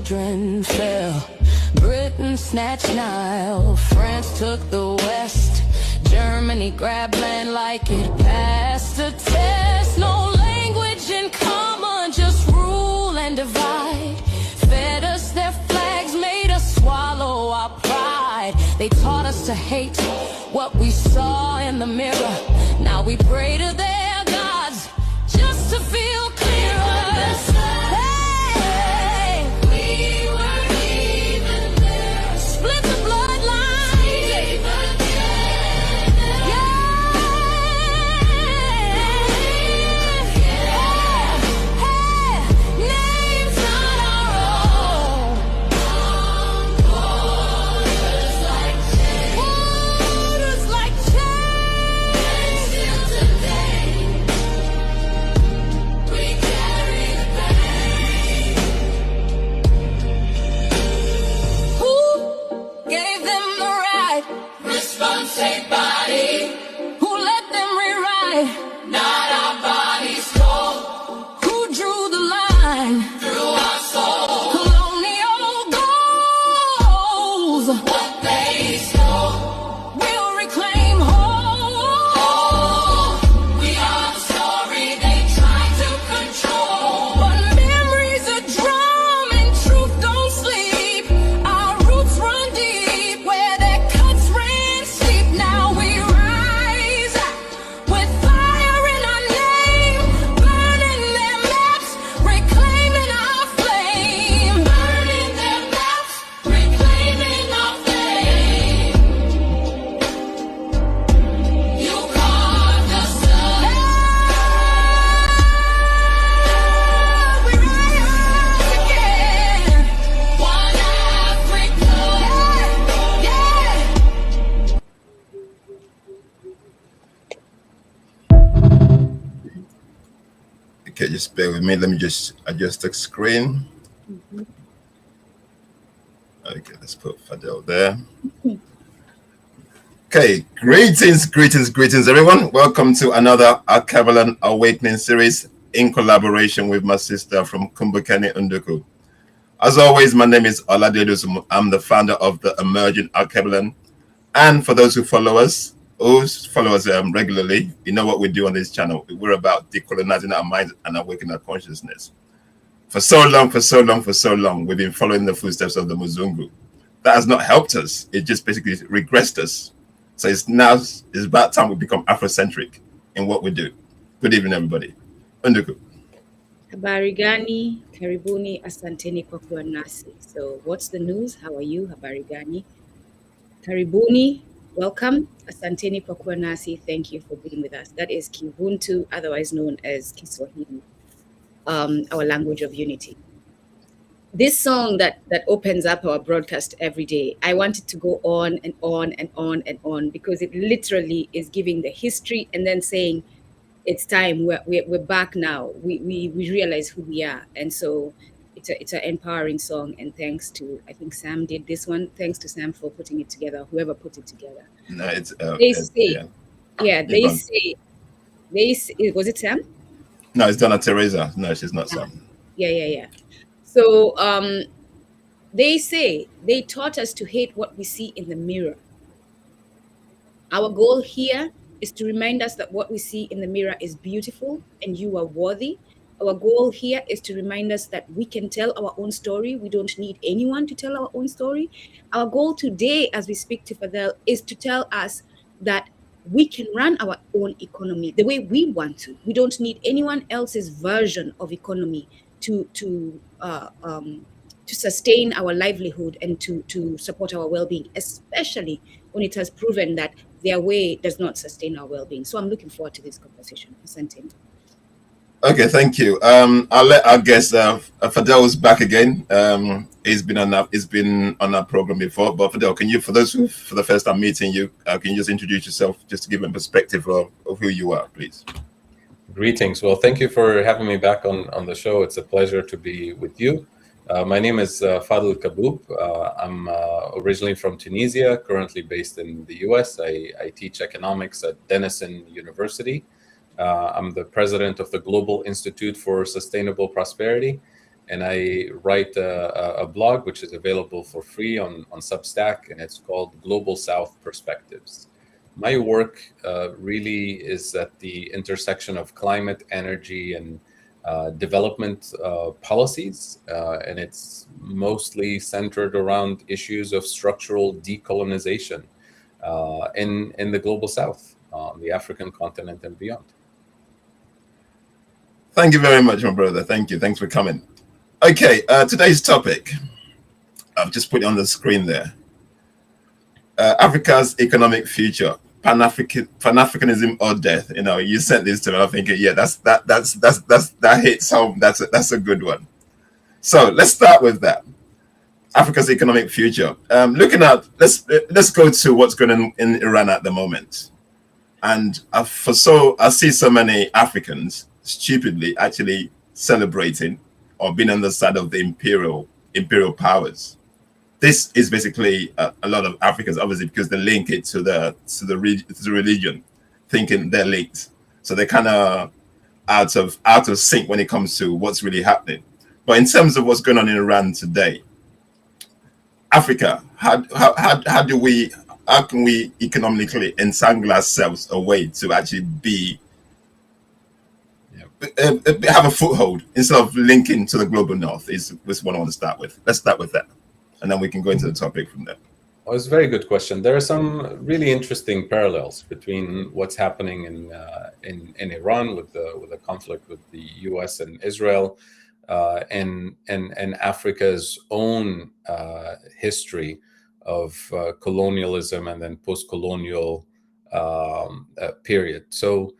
children fell. Britain snatched Nile, France took the West. Germany grabbed land like it passed the test. No language in common, just rule and divide. Fed us their flags, made us swallow our pride. They taught us to hate what we saw in the mirror. Now we pray to their gods just to feel clearer. Hey, we were even there. Split the bloodline. Names not our own. Borders like chains. Borders like chains. Still today, we carry the pain. Who gave them the right? Responsibility. Who let them rewrite? Not our bodies told. Who drew the line? Through our souls. Colonial goals. What they stole, we'll reclaim whole. We are the story they tried to control. But memory's a drum and truth don't sleep. Our roots run deep where their cuts ran steep. Now we rise with fire in our name, burning their maps, reclaiming our flame. Burning their maps, reclaiming our flame. You carved us up. We rise again. One Africa. Yeah. Okay, just bear with me. Let me just adjust the screen. Okay, let's put Fadhel there. Okay, greetings, everyone. Welcome to another Alkebulan Awakening series in collaboration with my sister from Kumbukeni-Reclaiming. As always, my name is Oladedosu. I'm the founder of the Emerging Alkebulan. And for those who follow us regularly, you know what we do on this channel. We're about decolonizing our minds and awakening our consciousness. For so long, we've been following the footsteps of the Muzungu. That has not helped us. It just basically regressed us. So it's about time we become Afrocentric in what we do. Good evening, everybody. Unduku. Habari gani, karibuni, asanteni kwa kuwa nasi. So what's the news? How are you? Habari gani? Karibuni, welcome, asanteni kwa kuwa nasi. Thank you for being with us. That is Kibuntu, otherwise known as Kiswahili, our language of unity. This song that opens up our broadcast every day, I want it to go on and on and on and on, because it literally is giving the history and then saying, it's time, we're back now. We realize who we are. And so it's an empowering song. And thanks to, I think Sam did this one. Thanks to Sam for putting it together, whoever put it together. No, it's they say, was it Sam? No, it's Donna Teresa. No, she's not Sam. Yeah. So they say they taught us to hate what we see in the mirror. Our goal here is to remind us that what we see in the mirror is beautiful and you are worthy. Our goal here is to remind us that we can tell our own story. We don't need anyone to tell our own story. Our goal today, as we speak to Fadhel, is to tell us that we can run our own economy the way we want to. We don't need anyone else's version of economy to sustain our livelihood and to support our well-being, especially when it has proven that their way does not sustain our well-being. So I'm looking forward to this conversation. Asante. Okay, thank you. I'll let our guest Fadhel is back again. He's been on our program before. But Fadhel, can you, for those who for the first time meeting you, can you just introduce yourself, just to give them a perspective of who you are, please? Greetings. Well, thank you for having me back on the show. It's a pleasure to be with you. My name is Fadhel Kaboub. I'm originally from Tunisia, currently based in the US. I teach economics at Denison University. I'm the president of the Global Institute for Sustainable Prosperity. and I write a blog which is available for free on Substack, and it's called Global South Perspectives. My work really is at the intersection of climate, energy, and development policies, and it's mostly centered around issues of structural decolonization in the global South, the African continent and beyond. Thank you very much, my brother. Thank you. Thanks for coming. Okay, today's topic, I've just put it on the screen there. Africa's economic future, Pan-Africanism or death. You know, you sent this to me. I'm thinking, yeah, that hits home. That's a good one. So let's start with that. Africa's economic future. Looking at, let's go to what's going on in Iran at the moment. And I see so many Africans stupidly actually celebrating or being on the side of the imperial powers. This is basically a lot of Africans, obviously, because they link it to the religion, thinking they're linked. So they're kind of out of sync when it comes to what's really happening. But in terms of what's going on in Iran today, Africa, how can we economically entangle ourselves away to actually have a foothold instead of linking to the global north is what I want to start with. Let's start with that, and then we can go into the topic from there. Well, it's a very good question. There are some really interesting parallels between what's happening in Iran with the conflict with the U.S. and Israel, and Africa's own history of colonialism and then post-colonial period. So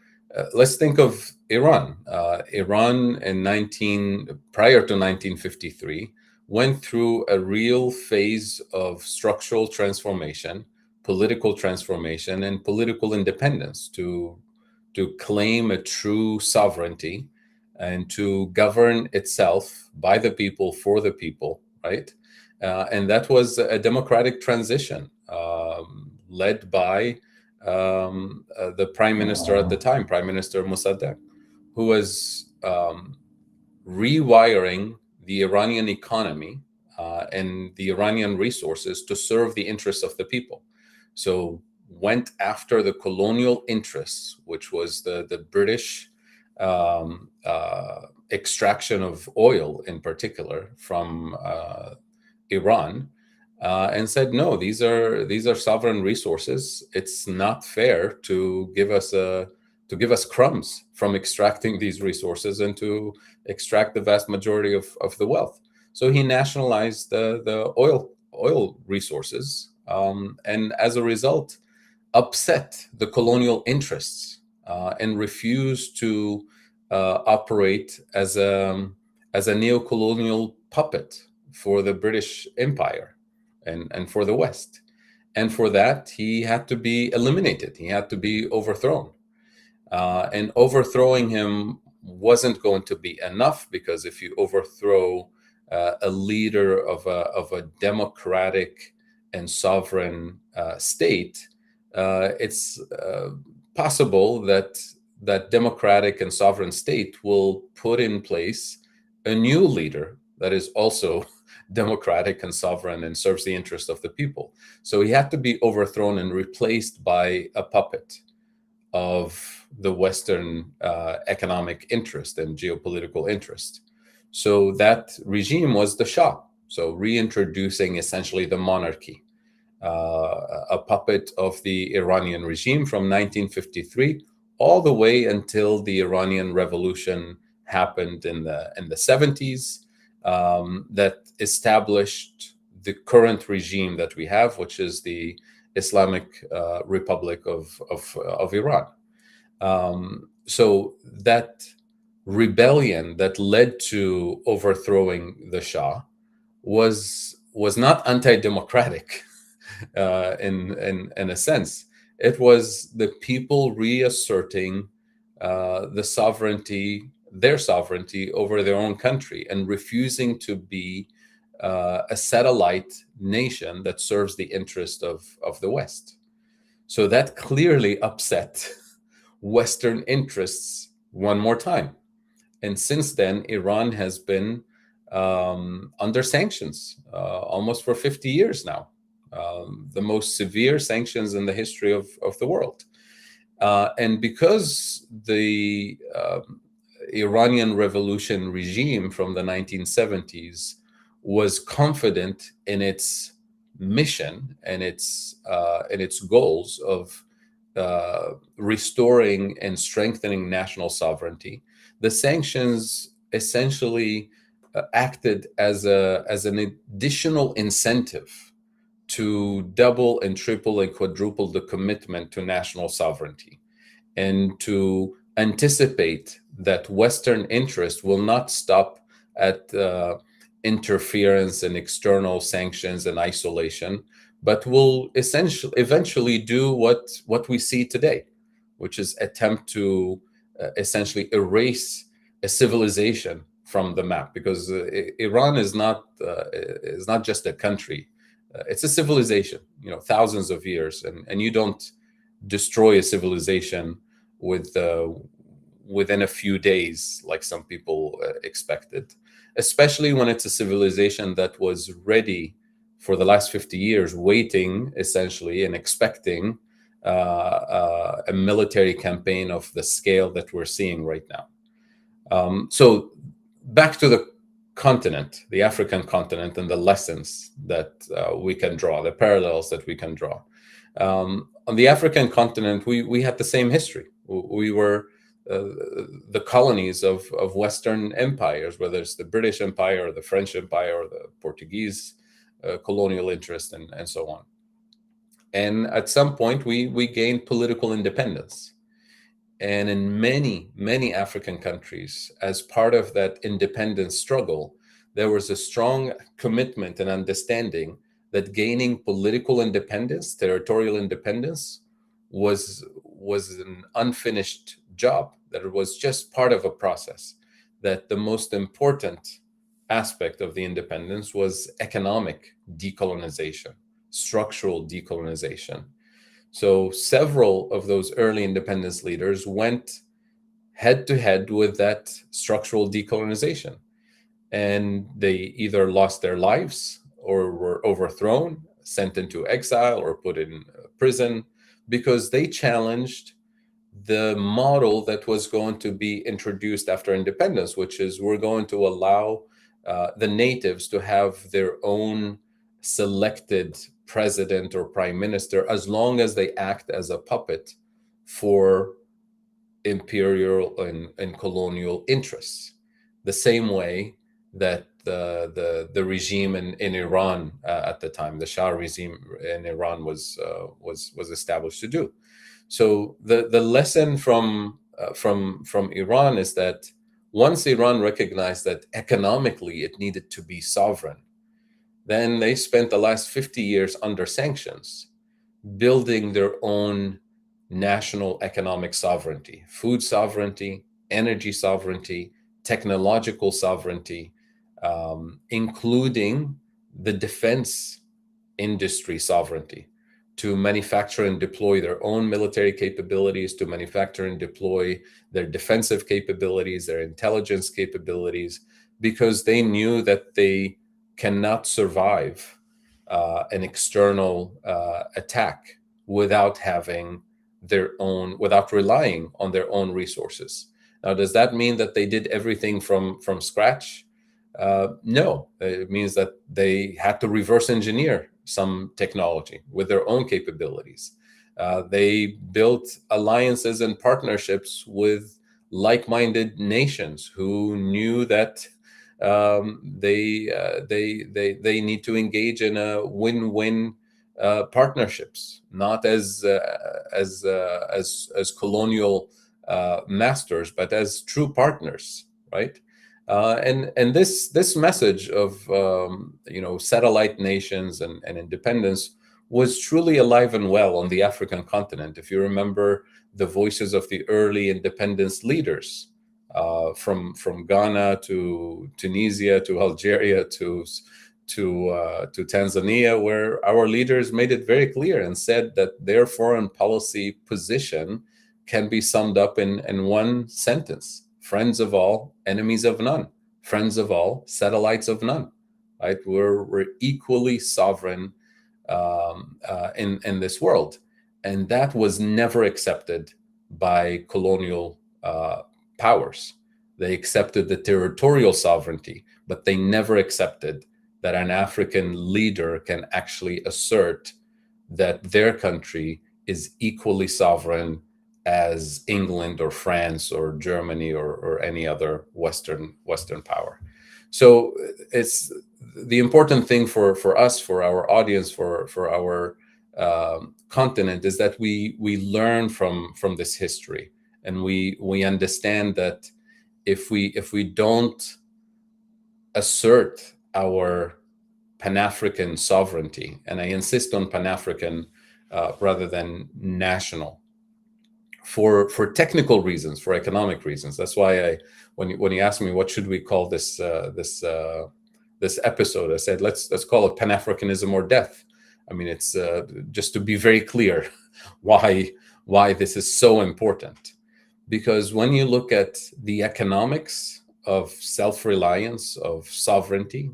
let's think of Iran. Iran prior to 1953 went through a real phase of structural transformation, political transformation, and political independence to claim a true sovereignty and to govern itself by the people, for the people, right? And that was a democratic transition led by the prime minister at the time, Prime Minister Mossadegh, who was rewiring the Iranian economy and the Iranian resources to serve the interests of the people. So went after the colonial interests, which was the British extraction of oil in particular from Iran, and said, no, these are sovereign resources. It's not fair to give us crumbs from extracting these resources and to extract the vast majority of the wealth. So he nationalized the oil resources, and as a result, upset the colonial interests and refused to operate as a neo-colonial puppet for the British Empire and for the West. And for that, he had to be eliminated. He had to be overthrown. And overthrowing him wasn't going to be enough, because if you overthrow a leader of a democratic and sovereign state, it's possible that democratic and sovereign state will put in place a new leader that is also democratic and sovereign and serves the interest of the people. So he had to be overthrown and replaced by a puppet of the Western economic interest and geopolitical interest. So that regime was the Shah. So reintroducing essentially the monarchy, a puppet of the Iranian regime from 1953 all the way until the Iranian Revolution happened in the 70s, that established the current regime that we have, which is the Islamic Republic of Iran. So that rebellion that led to overthrowing the Shah was not anti-democratic in a sense. It was the people reasserting their sovereignty over their own country and refusing to be a satellite nation that serves the interest of the West. So that clearly upset Western interests one more time. And since then, Iran has been under sanctions, almost for 50 years now, the most severe sanctions in the history of the world. And because the Iranian revolution regime from the 1970s was confident in its mission and its goals of restoring and strengthening national sovereignty, the sanctions essentially acted as an additional incentive to double and triple and quadruple the commitment to national sovereignty, and to anticipate that Western interest will not stop at interference and external sanctions and isolation, but will eventually do what we see today, which is attempt to essentially erase a civilization from the map, because Iran is not just a country. It's a civilization, thousands of years, and you don't destroy a civilization within a few days, like some people expected, especially when it's a civilization that was ready for the last 50 years, waiting essentially and expecting a military campaign of the scale that we're seeing right now. So back to the continent, the African continent, and the lessons that we can draw, the parallels that we can draw. On the African continent, we had the same history. We were the colonies of Western empires, whether it's the British Empire or the French Empire or the Portuguese colonial interest, and so on. And at some point, we gained political independence. And in many, many African countries, as part of that independence struggle, there was a strong commitment and understanding that gaining political independence, territorial independence, was an unfinished job, that it was just part of a process, that the most important aspect of the independence was economic decolonization, structural decolonization. So several of those early independence leaders went head to head with that structural decolonization. And they either lost their lives or were overthrown, sent into exile, or put in prison, because they challenged the model that was going to be introduced after independence, which is we're going to allow the natives to have their own selected president or prime minister, as long as they act as a puppet for imperial and colonial interests. The same way that the regime in Iran at the time, the Shah regime in Iran, was established to do. So the lesson from Iran is that once Iran recognized that economically it needed to be sovereign, then they spent the last 50 years under sanctions, building their own national economic sovereignty, food sovereignty, energy sovereignty, technological sovereignty, including the defense industry sovereignty, to manufacture and deploy their own military capabilities, to manufacture and deploy their defensive capabilities, their intelligence capabilities, because they knew that they cannot survive an external attack without having without relying on their own resources. Now, does that mean that they did everything from scratch? No, it means that they had to reverse engineer some technology with their own capabilities. They built alliances and partnerships with like-minded nations who knew that they need to engage in a win-win partnerships, not as colonial masters, but as true partners, right? And this message of satellite nations and independence was truly alive and well on the African continent. If you remember the voices of the early independence leaders, from Ghana to Tunisia to Algeria to Tanzania, where our leaders made it very clear and said that their foreign policy position can be summed up in one sentence: friends of all, enemies of none. friends of all, satellites of none, right? We're equally sovereign in this world. And that was never accepted by colonial powers. They accepted the territorial sovereignty, but they never accepted that an African leader can actually assert that their country is equally sovereign as England or France or Germany or any other Western power. So it's the important thing for us, for our audience, for our continent, is that we learn from this history, and we understand that if we don't assert our Pan-African sovereignty, and I insist on Pan-African rather than national, for technical reasons, for economic reasons. That's why when you asked me what should we call this episode, I said let's call it Pan-Africanism or death. I mean, it's just to be very clear why this is so important, because when you look at the economics of self-reliance, of sovereignty,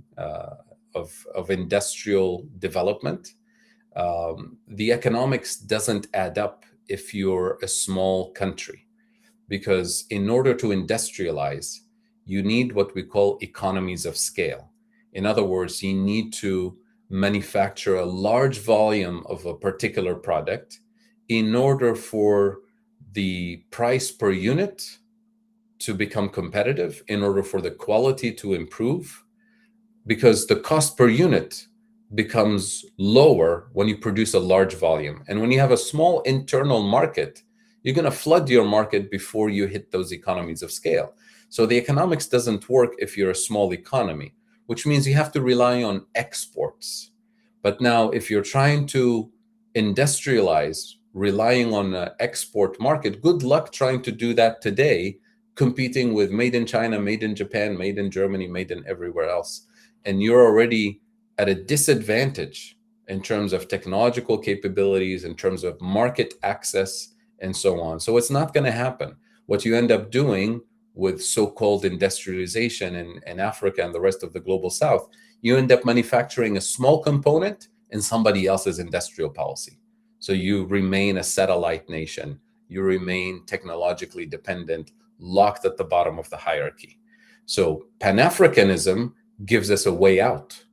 of industrial development, the economics doesn't add up if you're a small country, because in order to industrialize, you need what we call economies of scale. In other words, you need to manufacture a large volume of a particular product in order for the price per unit to become competitive, in order for the quality to improve, because the cost per unit becomes lower when you produce a large volume. And when you have a small internal market, you're going to flood your market before you hit those economies of scale. So the economics doesn't work if you're a small economy, which means you have to rely on exports. But now, if you're trying to industrialize, relying on an export market, good luck trying to do that today, competing with made in China, made in Japan, made in Germany, made in everywhere else. And you're already at a disadvantage in terms of technological capabilities, in terms of market access, and so on. So it's not going to happen. What you end up doing with so-called industrialization in Africa and the rest of the global South, you end up manufacturing a small component in somebody else's industrial policy. So you remain a satellite nation. You remain technologically dependent, locked at the bottom of the hierarchy. So Pan-Africanism gives us a way out.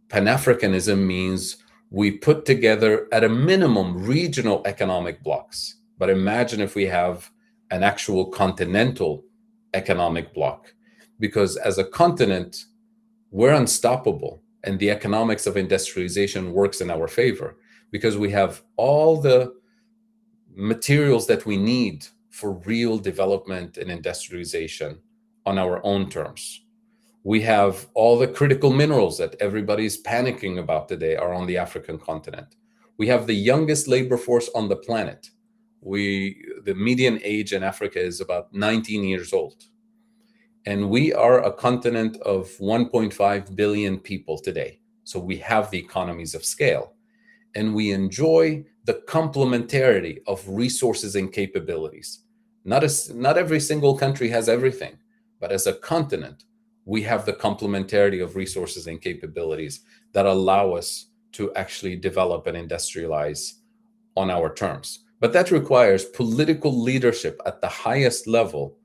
Pan-Africanism means we put together, at a minimum, regional economic blocks. But imagine if we have an actual continental economic bloc, because as a continent, we're unstoppable, and the economics of industrialization works in our favor, because we have all the materials that we need for real development and industrialization on our own terms. We have all the critical minerals that everybody's panicking about today are on the African continent. We have the youngest labor force on the planet. The median age in Africa is about 19 years old. And we are a continent of 1.5 billion people today. So we have the economies of scale. And we enjoy the complementarity of resources and capabilities. Not every single country has everything, but as a continent, we have the complementarity of resources and capabilities that allow us to actually develop and industrialize on our terms. But that requires political leadership at the highest level,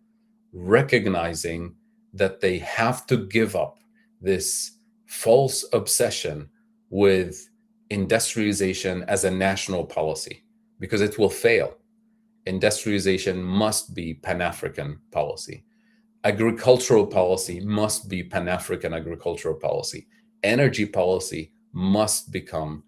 recognizing that they have to give up this false obsession with industrialization as a national policy, because it will fail. Industrialization must be Pan-African policy. Agricultural policy must be Pan-African agricultural policy. Energy policy must become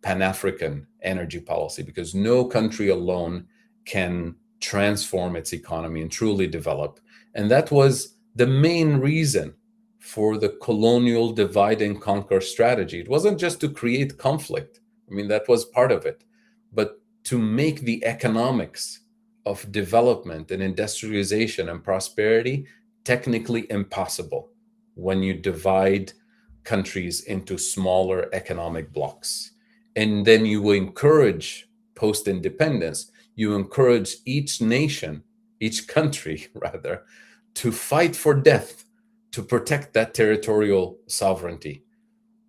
Pan-African energy policy, because no country alone can transform its economy and truly develop. And that was the main reason for the colonial divide and conquer strategy. It wasn't just to create conflict. I mean, that was part of it, but to make the economics of development and industrialization and prosperity technically impossible when you divide countries into smaller economic blocks. And then you encourage post-independence, you encourage each nation, each country rather, to fight for death to protect that territorial sovereignty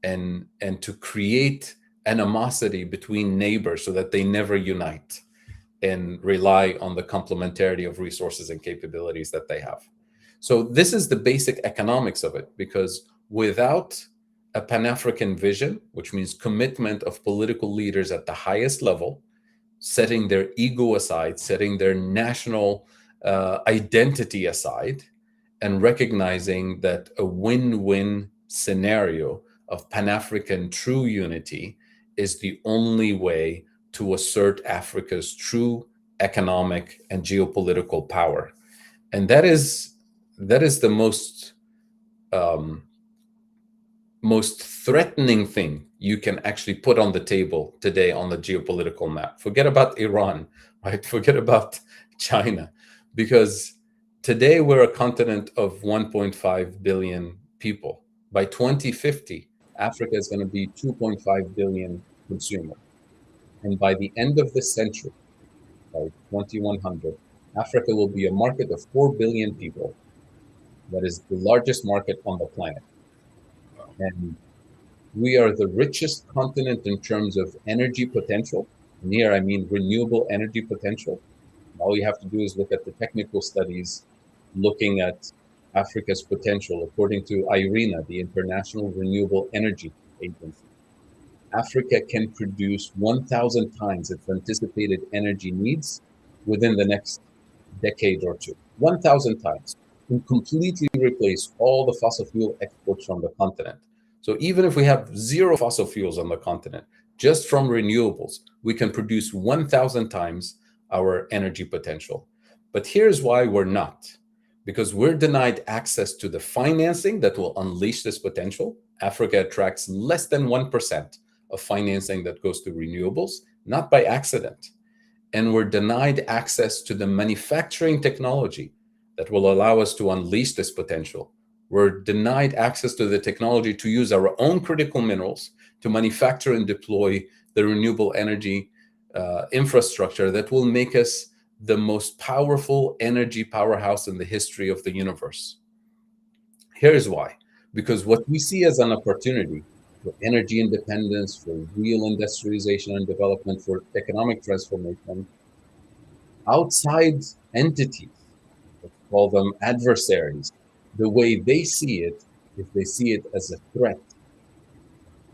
and to create animosity between neighbors so that they never unite and rely on the complementarity of resources and capabilities that they have. So this is the basic economics of it, because without a Pan-African vision, which means commitment of political leaders at the highest level, setting their ego aside, setting their national identity aside, and recognizing that a win-win scenario of Pan-African true unity is the only way to assert Africa's true economic and geopolitical power. And that is the most threatening thing you can actually put on the table today on the geopolitical map. Forget about Iran, right? Forget about China, because today we're a continent of 1.5 billion people. By 2050, Africa is going to be 2.5 billion consumers. And by the end of this century, by 2100, Africa will be a market of 4 billion people. That is the largest market on the planet. And we are the richest continent in terms of energy potential. And here I mean renewable energy potential. All you have to do is look at the technical studies looking at Africa's potential according to IRENA, the International Renewable Energy Agency. Africa can produce 1,000 times its anticipated energy needs within the next decade or two. 1,000 times. And completely replace all the fossil fuel exports from the continent. So even if we have zero fossil fuels on the continent, just from renewables, we can produce 1,000 times our energy potential. But here's why we're not. Because we're denied access to the financing that will unleash this potential. Africa attracts less than 1% of financing that goes to renewables, not by accident. And we're denied access to the manufacturing technology that will allow us to unleash this potential. We're denied access to the technology to use our own critical minerals to manufacture and deploy the renewable energy infrastructure that will make us the most powerful energy powerhouse in the history of the universe. Here's why. Because what we see as an opportunity for energy independence, for real industrialization and development, for economic transformation, outside entities, let's call them adversaries, the way they see it is they see it as a threat.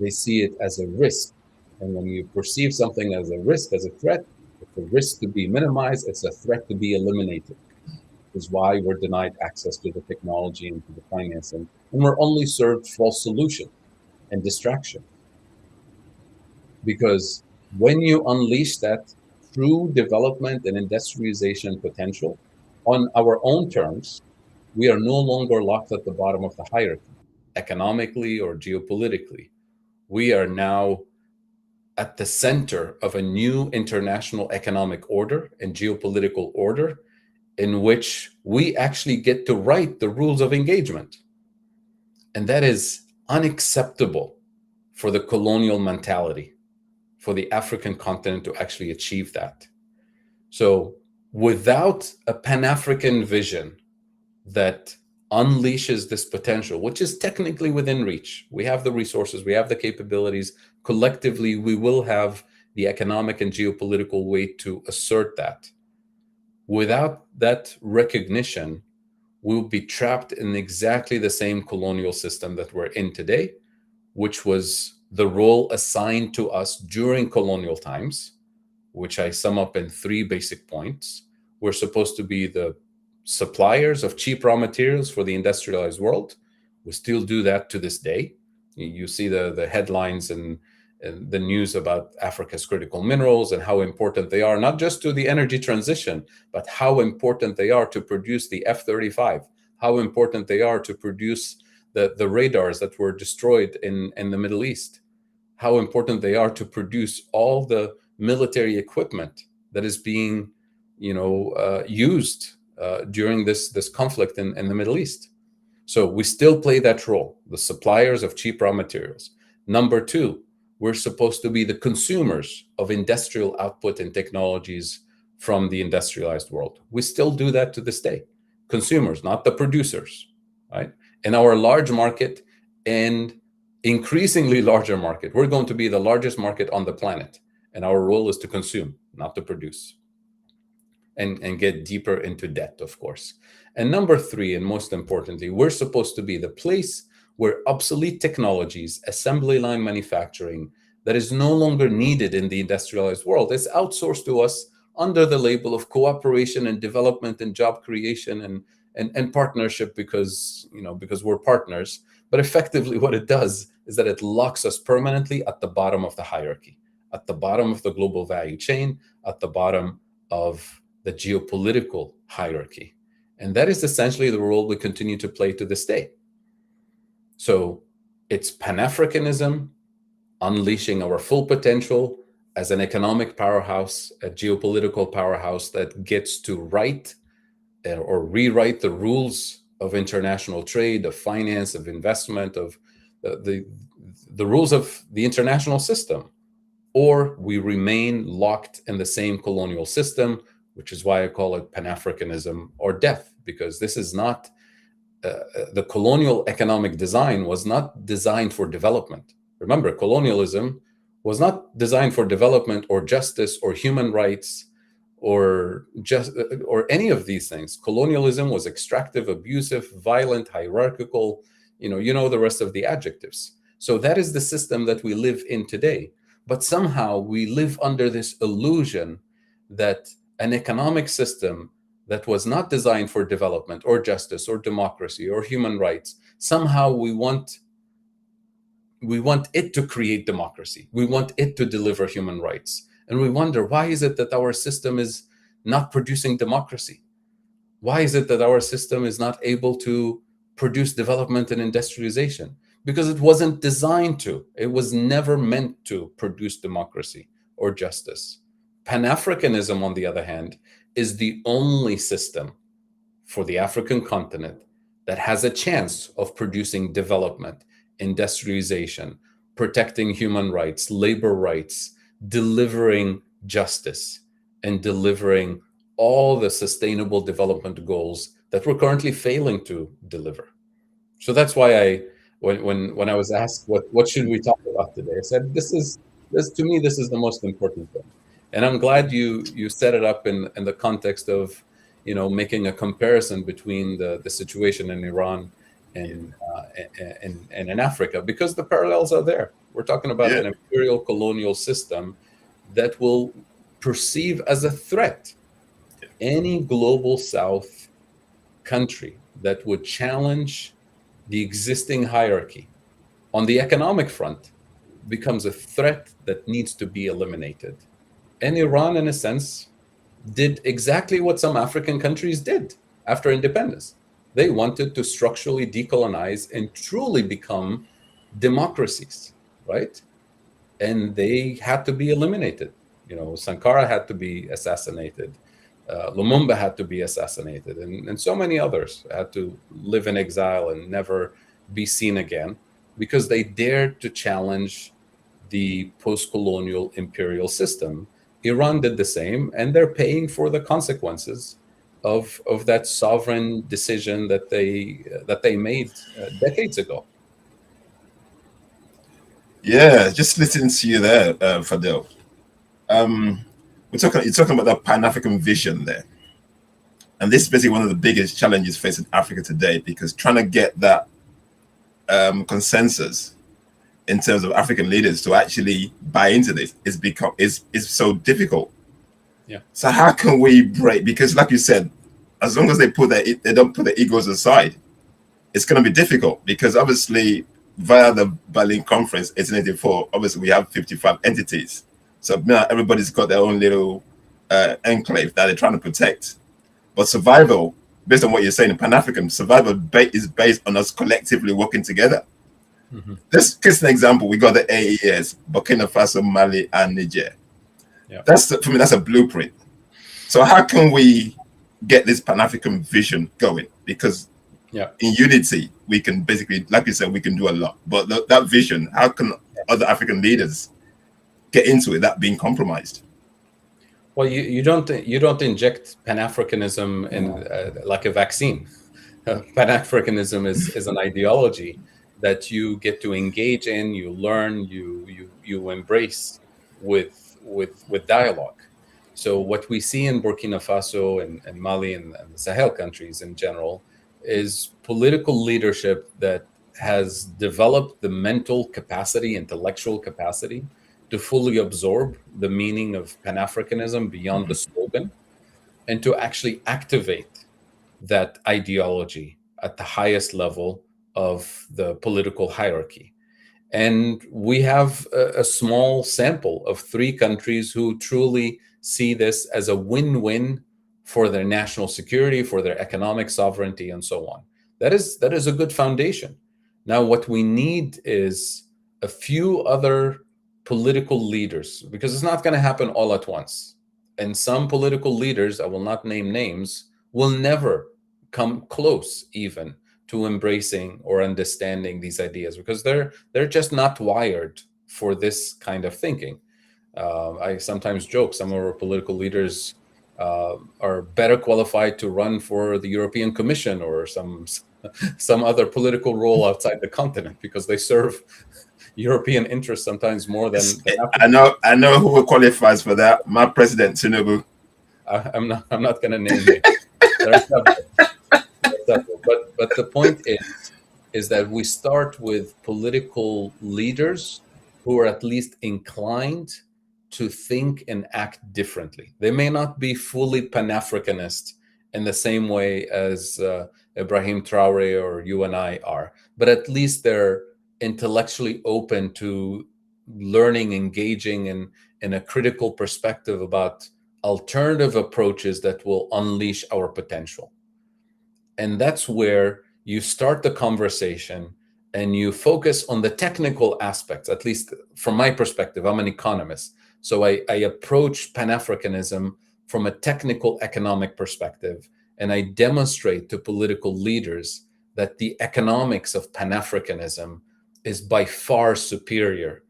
They see it as a risk. And when you perceive something as a risk, as a threat, it's a risk to be minimized, it's a threat to be eliminated. This is why we're denied access to the technology and to the financing. And we're only served false solutions and distraction. Because when you unleash that true development and industrialization potential on our own terms, we are no longer locked at the bottom of the hierarchy, economically or geopolitically. We are now at the center of a new international economic order and geopolitical order in which we actually get to write the rules of engagement. And that is unacceptable for the colonial mentality, for the African continent to actually achieve that. So without a Pan-African vision that unleashes this potential, which is technically within reach. We have the resources, we have the capabilities. Collectively, we will have the economic and geopolitical weight to assert that. Without that recognition, we'll be trapped in exactly the same colonial system that we're in today, which was the role assigned to us during colonial times, which I sum up in 3 basic points. We're supposed to be the suppliers of cheap raw materials for the industrialized world. We still do that to this day. You see the headlines and the news about Africa's critical minerals and how important they are, not just to the energy transition, but how important they are to produce the F-35, how important they are to produce the radars that were destroyed in the Middle East, how important they are to produce all the military equipment that is being used during this conflict in the Middle East. So we still play that role, the suppliers of cheap raw materials. Number 2, we're supposed to be the consumers of industrial output and technologies from the industrialized world. We still do that to this day. Consumers, not the producers, right? In our large market and increasingly larger market, we're going to be the largest market on the planet. And our role is to consume, not to produce. And get deeper into debt, of course. And number three, and most importantly, we're supposed to be the place where obsolete technologies, assembly line manufacturing, that is no longer needed in the industrialized world, is outsourced to us under the label of cooperation and development and job creation and partnership because we're partners. But effectively what it does is that it locks us permanently at the bottom of the hierarchy, at the bottom of the global value chain, at the bottom of the geopolitical hierarchy. And that is essentially the role we continue to play to this day. So it's Pan-Africanism, unleashing our full potential as an economic powerhouse, a geopolitical powerhouse that gets to write or rewrite the rules of international trade, of finance, of investment, of the rules of the international system. Or we remain locked in the same colonial system, which is why I call it Pan-Africanism or death, because this is not, the colonial economic design was not designed for development. Remember, colonialism was not designed for development or justice or human rights or any of these things. Colonialism was extractive, abusive, violent, hierarchical, you know the rest of the adjectives. So that is the system that we live in today. But somehow we live under this illusion that an economic system that was not designed for development or justice or democracy or human rights, somehow we want it to create democracy. We want it to deliver human rights. And we wonder, why is it that our system is not producing democracy? Why is it that our system is not able to produce development and industrialization? Because it wasn't designed to. It was never meant to produce democracy or justice. Pan-Africanism, on the other hand, is the only system for the African continent that has a chance of producing development, industrialization, protecting human rights, labor rights, delivering justice, and delivering all the sustainable development goals that we're currently failing to deliver. So that's why when I was asked what should we talk about today, I said this to me this is the most important thing. And I'm glad you set it up in the context of making a comparison between the situation in Iran and in Africa, because the parallels are there. We're talking about an imperial colonial system that will perceive as a threat any global South country that would challenge the existing hierarchy on the economic front becomes a threat that needs to be eliminated. And Iran, in a sense, did exactly what some African countries did after independence. They wanted to structurally decolonize and truly become democracies, right? And they had to be eliminated. Sankara had to be assassinated. Lumumba had to be assassinated, and so many others had to live in exile and never be seen again because they dared to challenge the post-colonial imperial system. Iran did the same, and they're paying for the consequences of that sovereign decision that they made decades ago. Yeah, just listening to you there, Fadhel. You're talking about that Pan-African vision there. And this is basically one of the biggest challenges facing Africa today, because trying to get that consensus in terms of African leaders to actually buy into this is so difficult. Yeah. So how can we break? Because like you said, as long as they don't put their egos aside, it's going to be difficult, because obviously via the Berlin Conference 1884, obviously we have 55 entities. So now everybody's got their own little enclave that they're trying to protect. But survival, based on what you're saying, in Pan-African, survival is based on us collectively working together. Mm-hmm. This is an example. We got the AES, Burkina Faso, Mali, and Niger. Yeah. For me, that's a blueprint. So how can we get this Pan-African vision going? Because in unity, we can basically, like you said, we can do a lot. But that vision, how can other African leaders get into it without being compromised? Well, you don't inject Pan-Africanism in like a vaccine. Pan-Africanism is an ideology that you get to engage in, you learn, you embrace with dialogue. So what we see in Burkina Faso and Mali and the Sahel countries in general is political leadership that has developed the mental capacity, intellectual capacity to fully absorb the meaning of Pan-Africanism beyond the slogan, and to actually activate that ideology at the highest level of the political hierarchy. And we have a small sample of 3 countries who truly see this as a win-win for their national security, for their economic sovereignty, and so on. That is a good foundation. Now, what we need is a few other political leaders, because it's not going to happen all at once. And some political leaders, I will not name names, will never come close even to embracing or understanding these ideas, because they're just not wired for this kind of thinking. I sometimes joke some of our political leaders are better qualified to run for the European Commission or some other political role outside the continent, because they serve European interests sometimes more than I know who qualifies for that. My president, Tinubu. I'm not going to name it. There are several. But the point is that we start with political leaders who are at least inclined to think and act differently. They may not be fully Pan-Africanist in the same way as Ibrahim Traore or you and I are, but at least they're intellectually open to learning, engaging in a critical perspective about alternative approaches that will unleash our potential. And that's where you start the conversation and you focus on the technical aspects. At least from my perspective, I'm an economist. So I approach Pan-Africanism from a technical economic perspective, and I demonstrate to political leaders that the economics of Pan-Africanism is by far superior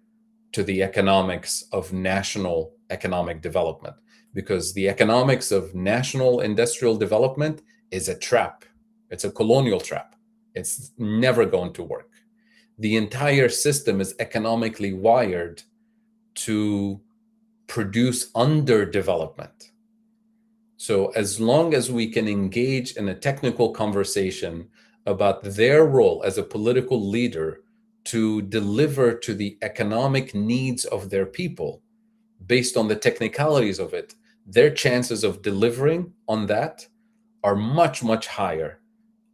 to the economics of national economic development, because the economics of national industrial development is a trap. It's a colonial trap. It's never going to work. The entire system is economically wired to produce underdevelopment. So as long as we can engage in a technical conversation about their role as a political leader to deliver to the economic needs of their people based on the technicalities of it, their chances of delivering on that are much, much higher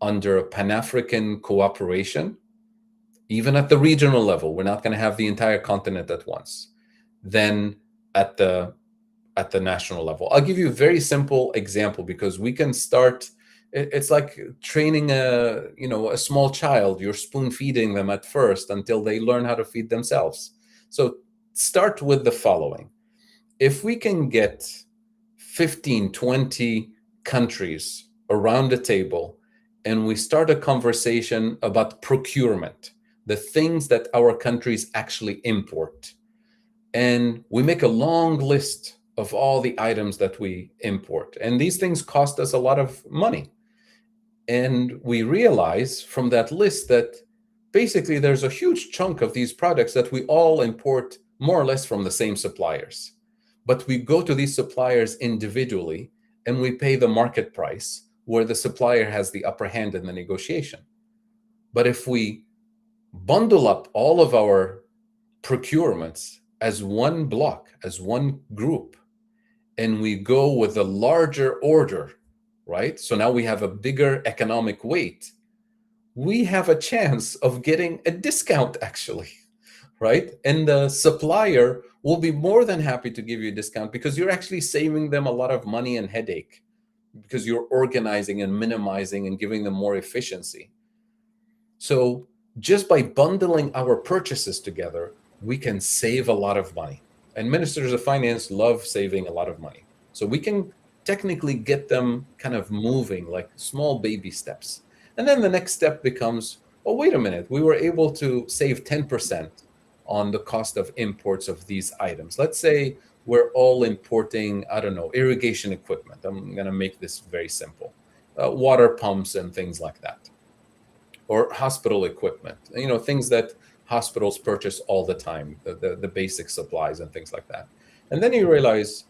under a Pan-African cooperation, even at the regional level. We're not going to have the entire continent at once, than at the national level. I'll give you a very simple example, because we can start. It's like training a small child. You're spoon feeding them at first until they learn how to feed themselves. So start with the following. If we can get 15, 20 countries around the table and we start a conversation about procurement, the things that our countries actually import, and we make a long list of all the items that we import, and these things cost us a lot of money. And we realize from that list that basically there's a huge chunk of these products that we all import more or less from the same suppliers. But we go to these suppliers individually and we pay the market price, where the supplier has the upper hand in the negotiation. But if we bundle up all of our procurements as one block, as one group, and we go with a larger order, right? So now we have a bigger economic weight. We have a chance of getting a discount, actually, right? And the supplier will be more than happy to give you a discount, because you're actually saving them a lot of money and headache, because you're organizing and minimizing and giving them more efficiency. So just by bundling our purchases together, we can save a lot of money. And ministers of finance love saving a lot of money. So we can technically get them kind of moving, like small baby steps. And then the next step becomes, oh, wait a minute, we were able to save 10% on the cost of imports of these items. Let's say we're all importing, I don't know, irrigation equipment. I'm going to make this very simple. water pumps and things like that, or hospital equipment, things that hospitals purchase all the time, the basic supplies and things like that. And then you realize,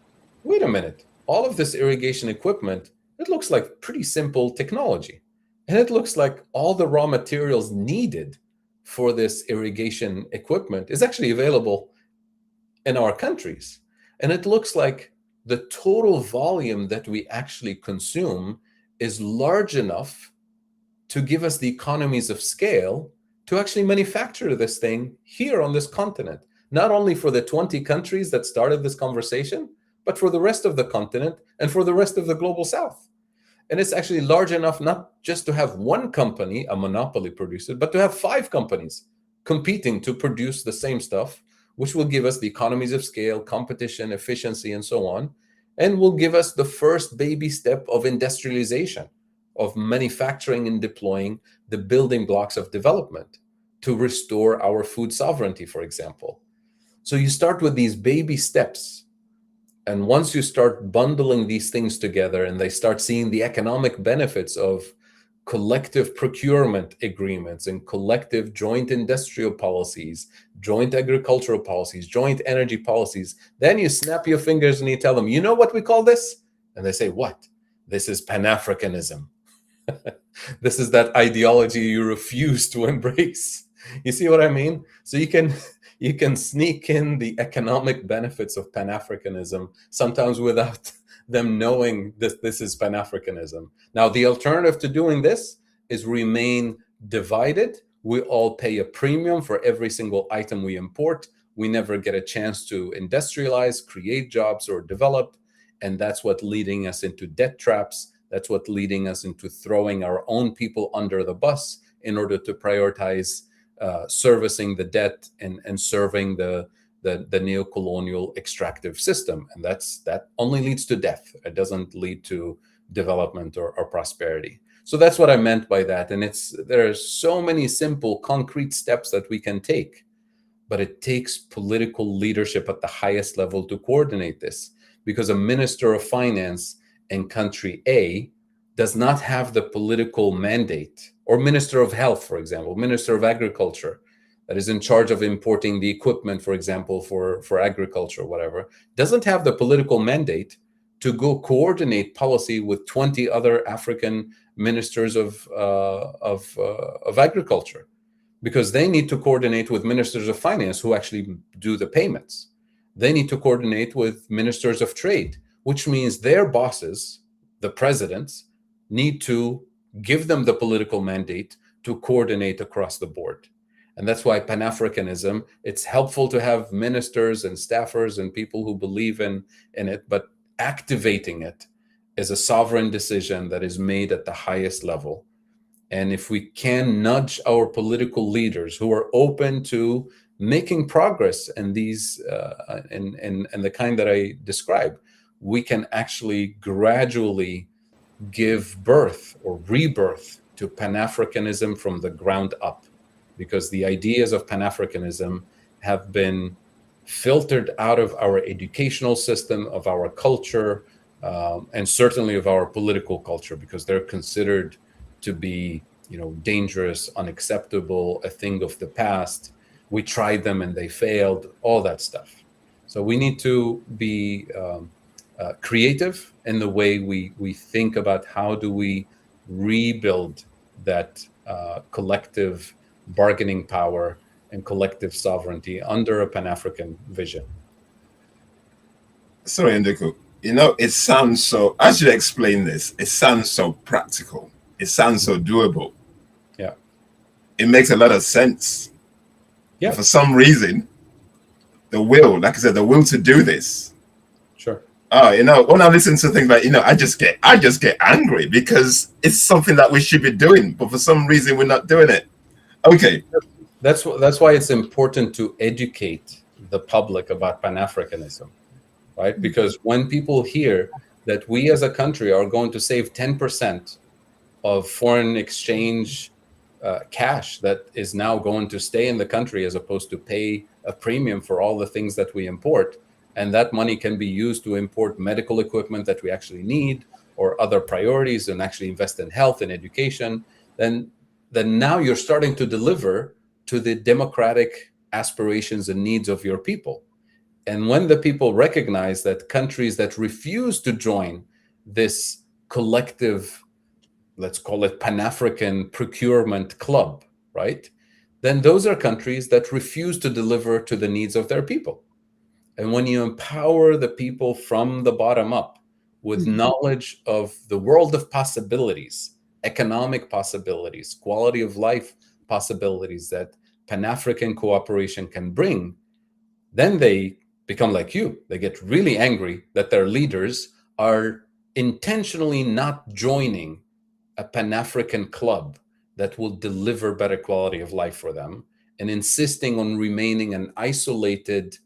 wait a minute, all of this irrigation equipment, it looks like pretty simple technology. And it looks like all the raw materials needed for this irrigation equipment is actually available in our countries. And it looks like the total volume that we actually consume is large enough to give us the economies of scale to actually manufacture this thing here on this continent, not only for the 20 countries that started this conversation, but for the rest of the continent and for the rest of the global south. And it's actually large enough not just to have one company, a monopoly producer, but to have 5 companies competing to produce the same stuff, which will give us the economies of scale, competition, efficiency, and so on, and will give us the first baby step of industrialization, of manufacturing and deploying the building blocks of development to restore our food sovereignty, for example. So you start with these baby steps. And once you start bundling these things together and they start seeing the economic benefits of collective procurement agreements and collective joint industrial policies, joint agricultural policies, joint energy policies, then you snap your fingers and you tell them, you know what we call this? And they say, what? This is Pan-Africanism. This is that ideology you refuse to embrace. You see what I mean? So you can sneak in the economic benefits of Pan-Africanism, sometimes without them knowing this is Pan-Africanism. Now, the alternative to doing this is remain divided. We all pay a premium for every single item we import. We never get a chance to industrialize, create jobs, or develop. And that's what leading us into debt traps. That's what leading us into throwing our own people under the bus in order to prioritize servicing the debt and serving the neo-colonial extractive system. And that only leads to death. It doesn't lead to development or prosperity. So that's what I meant by that. And there are so many simple, concrete steps that we can take, but it takes political leadership at the highest level to coordinate this, because a minister of finance in country A does not have the political mandate, or minister of health, for example, minister of agriculture, that is in charge of importing the equipment, for example, for agriculture, whatever, doesn't have the political mandate to go coordinate policy with 20 other African ministers of agriculture, because they need to coordinate with ministers of finance who actually do the payments. They need to coordinate with ministers of trade, which means their bosses, the presidents, need to give them the political mandate to coordinate across the board. And that's why Pan-Africanism, it's helpful to have ministers and staffers and people who believe in it, but activating it is a sovereign decision that is made at the highest level. And if we can nudge our political leaders who are open to making progress in these and the kind that I described, we can actually gradually give birth or rebirth to Pan-Africanism from the ground up, because the ideas of Pan-Africanism have been filtered out of our educational system, of our culture, and certainly of our political culture, because they're considered to be, dangerous, unacceptable, a thing of the past. We tried them and they failed, all that stuff. So we need to be creative in the way we think about how do we rebuild that collective bargaining power and collective sovereignty under a Pan-African vision. Sorry, Nduku. It sounds so, as you explain this, it sounds so practical. It sounds so doable. Yeah. It makes a lot of sense. Yeah. But for some reason, the will, like I said, the will to do this. Sure. When I listen to things like, I just get angry because it's something that we should be doing, but for some reason we're not doing it. Okay. That's why it's important to educate the public about Pan-Africanism, right? Because when people hear that we as a country are going to save 10% of foreign exchange cash that is now going to stay in the country as opposed to pay a premium for all the things that we import, and that money can be used to import medical equipment that we actually need, or other priorities and actually invest in health and education, then now you're starting to deliver to the democratic aspirations and needs of your people. And when the people recognize that countries that refuse to join this collective, let's call it Pan-African procurement club, right? Then those are countries that refuse to deliver to the needs of their people. And when you empower the people from the bottom up with knowledge of the world of possibilities, economic possibilities, quality of life possibilities that Pan-African cooperation can bring, then they become like you. They get really angry that their leaders are intentionally not joining a Pan-African club that will deliver better quality of life for them, and insisting on remaining an isolated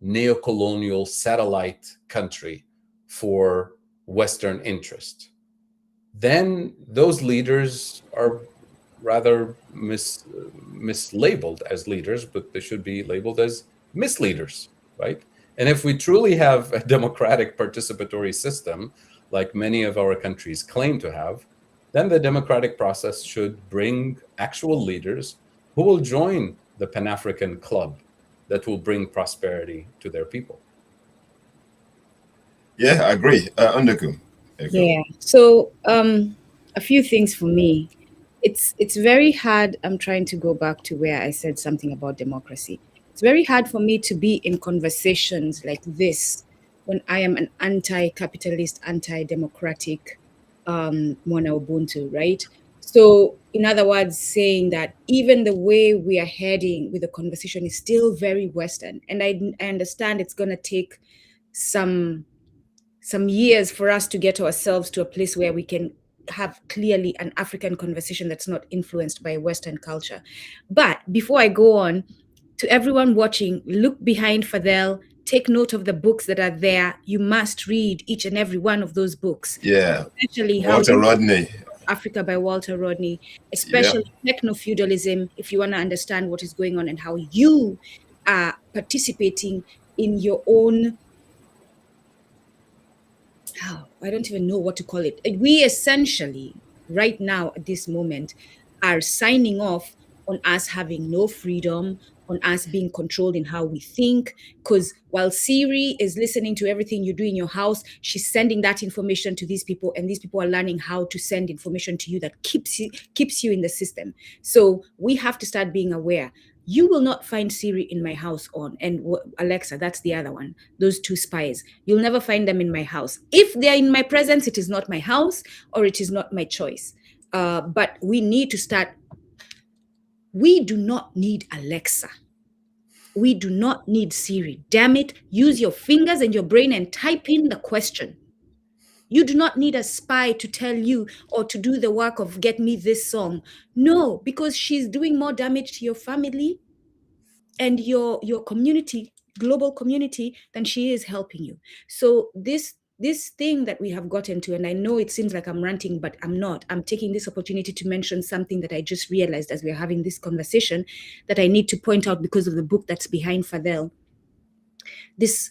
neo-colonial satellite country for Western interest. Then those leaders are rather mislabeled as leaders, but they should be labeled as misleaders, right? And if we truly have a democratic participatory system, like many of our countries claim to have, then the democratic process should bring actual leaders who will join the Pan-African club that will bring prosperity to their people. Yeah, I agree. Unduku. Yeah. So a few things for me. It's very hard. I'm trying to go back to where I said something about democracy. It's very hard for me to be in conversations like this when I am an anti-capitalist, anti-democratic Mwana Ubuntu, right? So in other words, saying that even the way we are heading with the conversation is still very Western. And I understand it's going to take some years for us to get ourselves to a place where we can have clearly an African conversation that's not influenced by Western culture. But before I go on, to everyone watching, look behind Fadhel, take note of the books that are there. You must read each and every one of those books. Yeah. Especially Walter Rodney. Africa by Walter Rodney, especially techno-feudalism, if you want to understand what is going on and how you are participating in your own, I don't even know what to call it. We essentially, right now at this moment, are signing off on us having no freedom, on us being controlled in how we think. Because while Siri is listening to everything you do in your house, she's sending that information to these people, and these people are learning how to send information to you that keeps you in the system. So we have to start being aware. You will not find Siri in my house and Alexa, that's the other one. Those two spies, you'll never find them in my house. If they're in my presence, it is not my house or it is not my choice. But we need to start. We do not need Alexa. We do not need Siri. Damn it, use your fingers and your brain and type in the question. You do not need a spy to tell you or to do the work of get me this song. No, because she's doing more damage to your family and your community, global community, than she is helping you. So this thing that we have gotten to, and I know it seems like I'm ranting, but I'm not. I'm taking this opportunity to mention something that I just realized as we're having this conversation that I need to point out because of the book that's behind Fadhel. This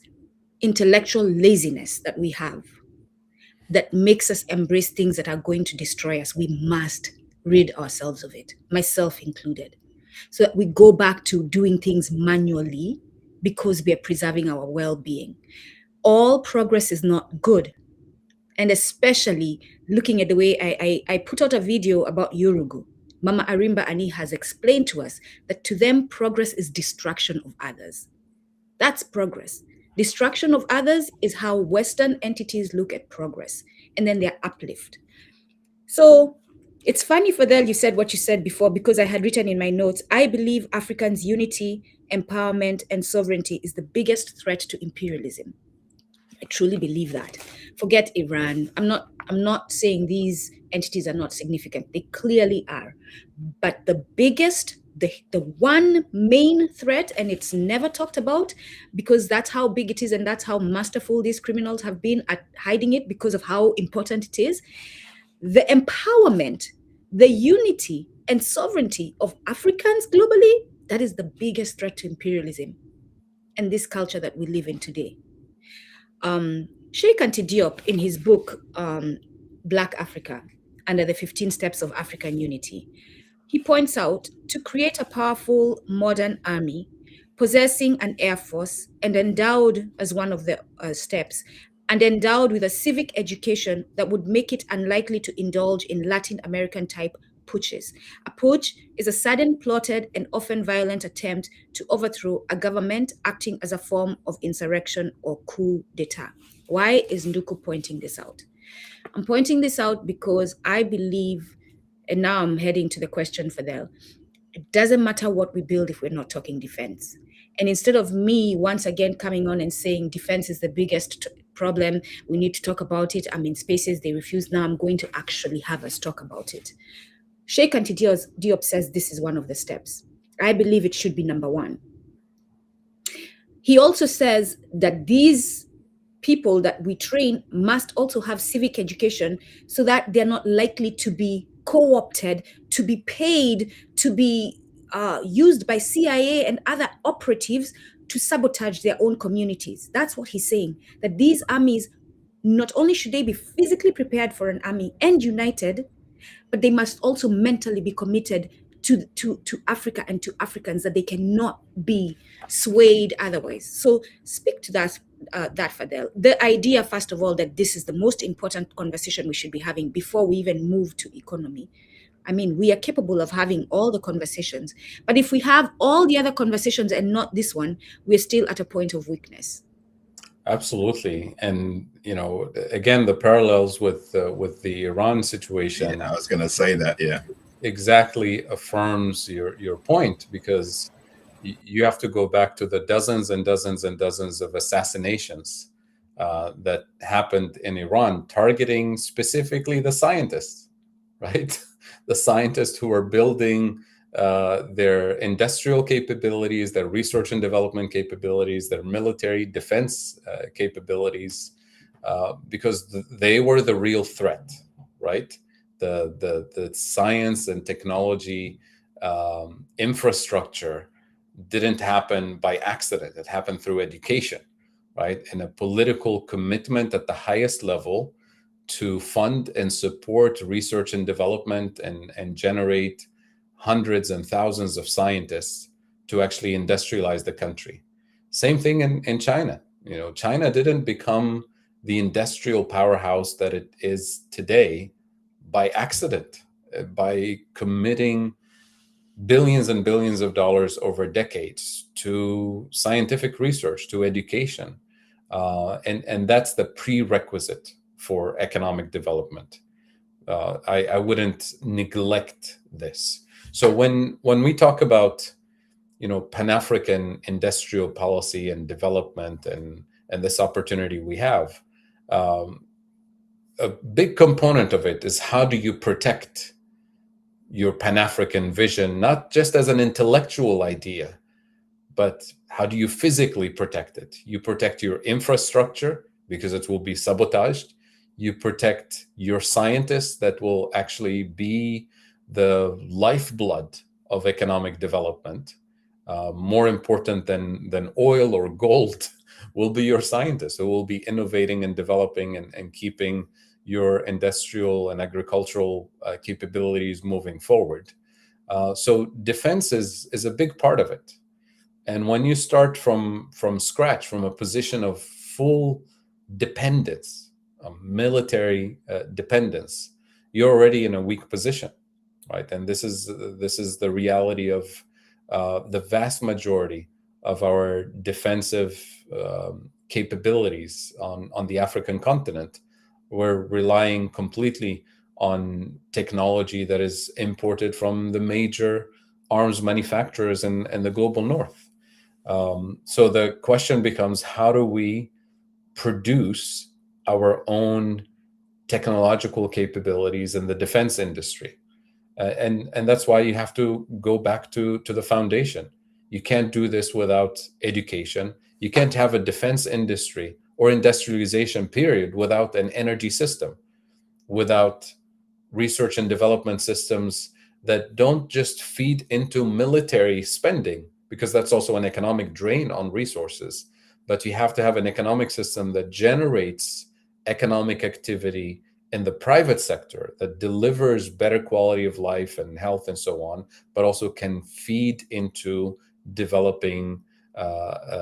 intellectual laziness that we have, that makes us embrace things that are going to destroy us. We must rid ourselves of it, myself included, so that we go back to doing things manually because we are preserving our well-being. All progress is not good. And especially looking at the way I put out a video about Yorugu. Mama Arimba Ani has explained to us that to them, progress is destruction of others. That's progress. Destruction of others is how Western entities look at progress, and then their uplift. So it's funny, Fadhel, you said what you said before, because I had written in my notes, I believe Africans' unity, empowerment, and sovereignty is the biggest threat to imperialism. I truly believe that. Forget Iran. I'm not saying these entities are not significant. They clearly are. But the biggest, the one main threat, and it's never talked about because that's how big it is and that's how masterful these criminals have been at hiding it because of how important it is. The empowerment, the unity and sovereignty of Africans globally, that is the biggest threat to imperialism and this culture that we live in today. Sheikh Anta Diop, in his book, Black Africa under the 15 Steps of African Unity. He points out to create a powerful modern army possessing an air force and endowed as one of the steps, and endowed with a civic education that would make it unlikely to indulge in Latin American type putches. A putsch is a sudden, plotted, and often violent attempt to overthrow a government acting as a form of insurrection or coup d'etat. Why is Nduku pointing this out? I'm pointing this out because I believe, and now I'm heading to the question, Fadhel, it doesn't matter what we build if we're not talking defense. And instead of me once again coming on and saying defense is the biggest problem, we need to talk about it, I'm in spaces they refuse, now I'm going to actually have us talk about it. Sheikh Anta Diop says this is one of the steps. I believe it should be number one. He also says that these people that we train must also have civic education so that they're not likely to be co-opted, to be paid, to be used by CIA and other operatives to sabotage their own communities. That's what he's saying, that these armies, not only should they be physically prepared for an army and united, but they must also mentally be committed to Africa and to Africans, that they cannot be swayed otherwise. So speak to that, Fadhel. The idea, first of all, that this is the most important conversation we should be having before we even move to economy. I mean, we are capable of having all the conversations, but if we have all the other conversations and not this one, we're still at a point of weakness. Absolutely. And, you know, again, the parallels with the Iran situation. Yeah, I was going to say that, yeah. Exactly affirms your point, because you have to go back to the dozens and dozens and dozens of assassinations that happened in Iran, targeting specifically the scientists, right? The scientists who are building their industrial capabilities, their research and development capabilities, their military defense capabilities, because they were the real threat, right? The science and technology infrastructure didn't happen by accident. It happened through education, right? And a political commitment at the highest level to fund and support research and development and generate hundreds and thousands of scientists to actually industrialize the country. Same thing in China. You know, China didn't become the industrial powerhouse that it is today by accident, by committing billions and billions of dollars over decades to scientific research, to education. And that's the prerequisite for economic development. I wouldn't neglect this. So when we talk about, you know, Pan-African industrial policy and development and this opportunity we have, a big component of it is how do you protect your Pan-African vision, not just as an intellectual idea, but how do you physically protect it? You protect your infrastructure because it will be sabotaged. You protect your scientists that will actually be the lifeblood of economic development. More important than oil or gold will be your scientists who will be innovating and developing and keeping your industrial and agricultural capabilities moving forward. So defense is a big part of it. And when you start from scratch, from a position of full dependence, military dependence, you're already in a weak position, right? And this is the reality of the vast majority of our defensive capabilities on the African continent. We're relying completely on technology that is imported from the major arms manufacturers in the global north. So the question becomes, how do we produce our own technological capabilities in the defense industry? And that's why you have to go back to the foundation. You can't do this without education. You can't have a defense industry or industrialization period without an energy system, without research and development systems that don't just feed into military spending, because that's also an economic drain on resources. But you have to have an economic system that generates economic activity in the private sector that delivers better quality of life and health and so on, but also can feed into developing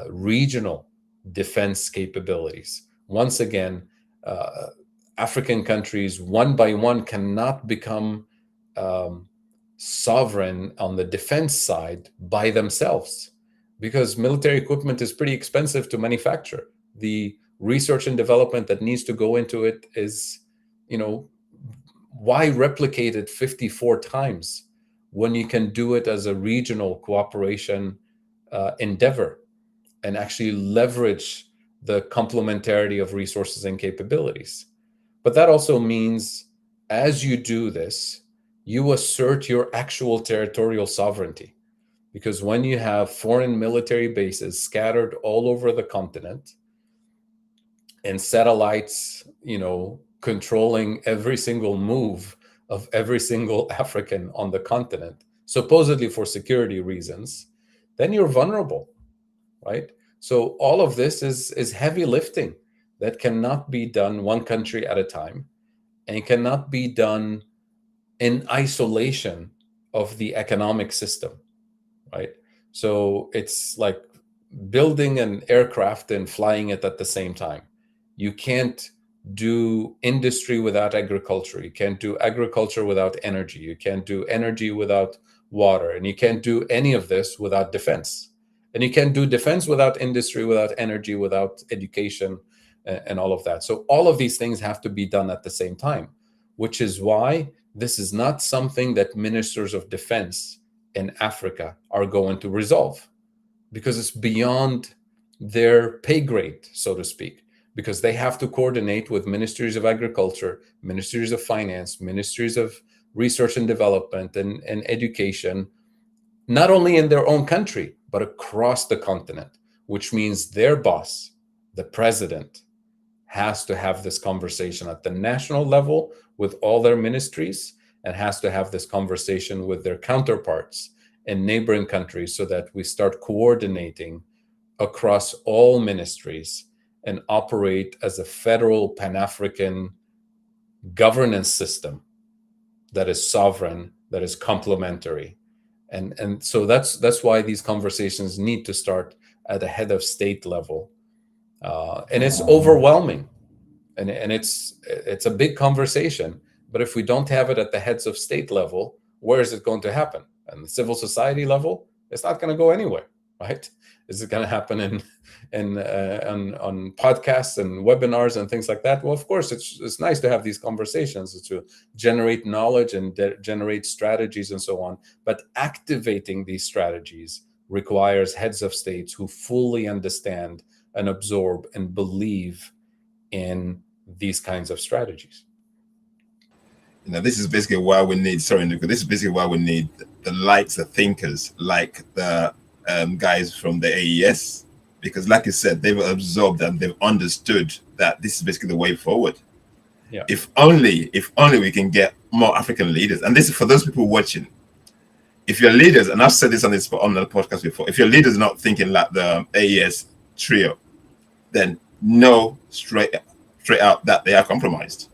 regional defense capabilities. Once again, African countries, one by one, cannot become sovereign on the defense side by themselves, because military equipment is pretty expensive to manufacture. The research and development that needs to go into it is, why replicate it 54 times when you can do it as a regional cooperation endeavor and actually leverage the complementarity of resources and capabilities? But that also means, as you do this, you assert your actual territorial sovereignty. Because when you have foreign military bases scattered all over the continent and satellites, controlling every single move of every single African on the continent, supposedly for security reasons, then you're vulnerable, right? So all of this is heavy lifting that cannot be done one country at a time, and cannot be done in isolation of the economic system, right? So it's like building an aircraft and flying it at the same time. You can't do industry without agriculture. You can't do agriculture without energy. You can't do energy without water. And you can't do any of this without defense. And you can't do defense without industry, without energy, without education, and all of that. So all of these things have to be done at the same time, which is why this is not something that ministers of defense in Africa are going to resolve, because it's beyond their pay grade, so to speak, because they have to coordinate with ministries of agriculture, ministries of finance, ministries of research and development and education, not only in their own country, but across the continent, which means their boss, the president, has to have this conversation at the national level with all their ministries, and has to have this conversation with their counterparts in neighboring countries, so that we start coordinating across all ministries and operate as a federal Pan-African governance system that is sovereign, that is complementary. And so that's why these conversations need to start at a head of state level. And it's overwhelming, and it's a big conversation. But if we don't have it at the heads of state level, where is it going to happen? And the civil society level, it's not going to go anywhere, right? Is it going to happen on podcasts and webinars and things like that? Well, of course, it's nice to have these conversations to generate knowledge and generate strategies and so on. But activating these strategies requires heads of states who fully understand and absorb and believe in these kinds of strategies. This is basically why we need, this is basically why we need the likes of thinkers like the guys from the AES, because like you said, they've absorbed and they've understood that this is basically the way forward. Yeah. If only we can get more African leaders. And this is for those people watching. If your leaders, and I've said this on the podcast before, if your leaders are not thinking like the AES trio, then know straight out that they are compromised.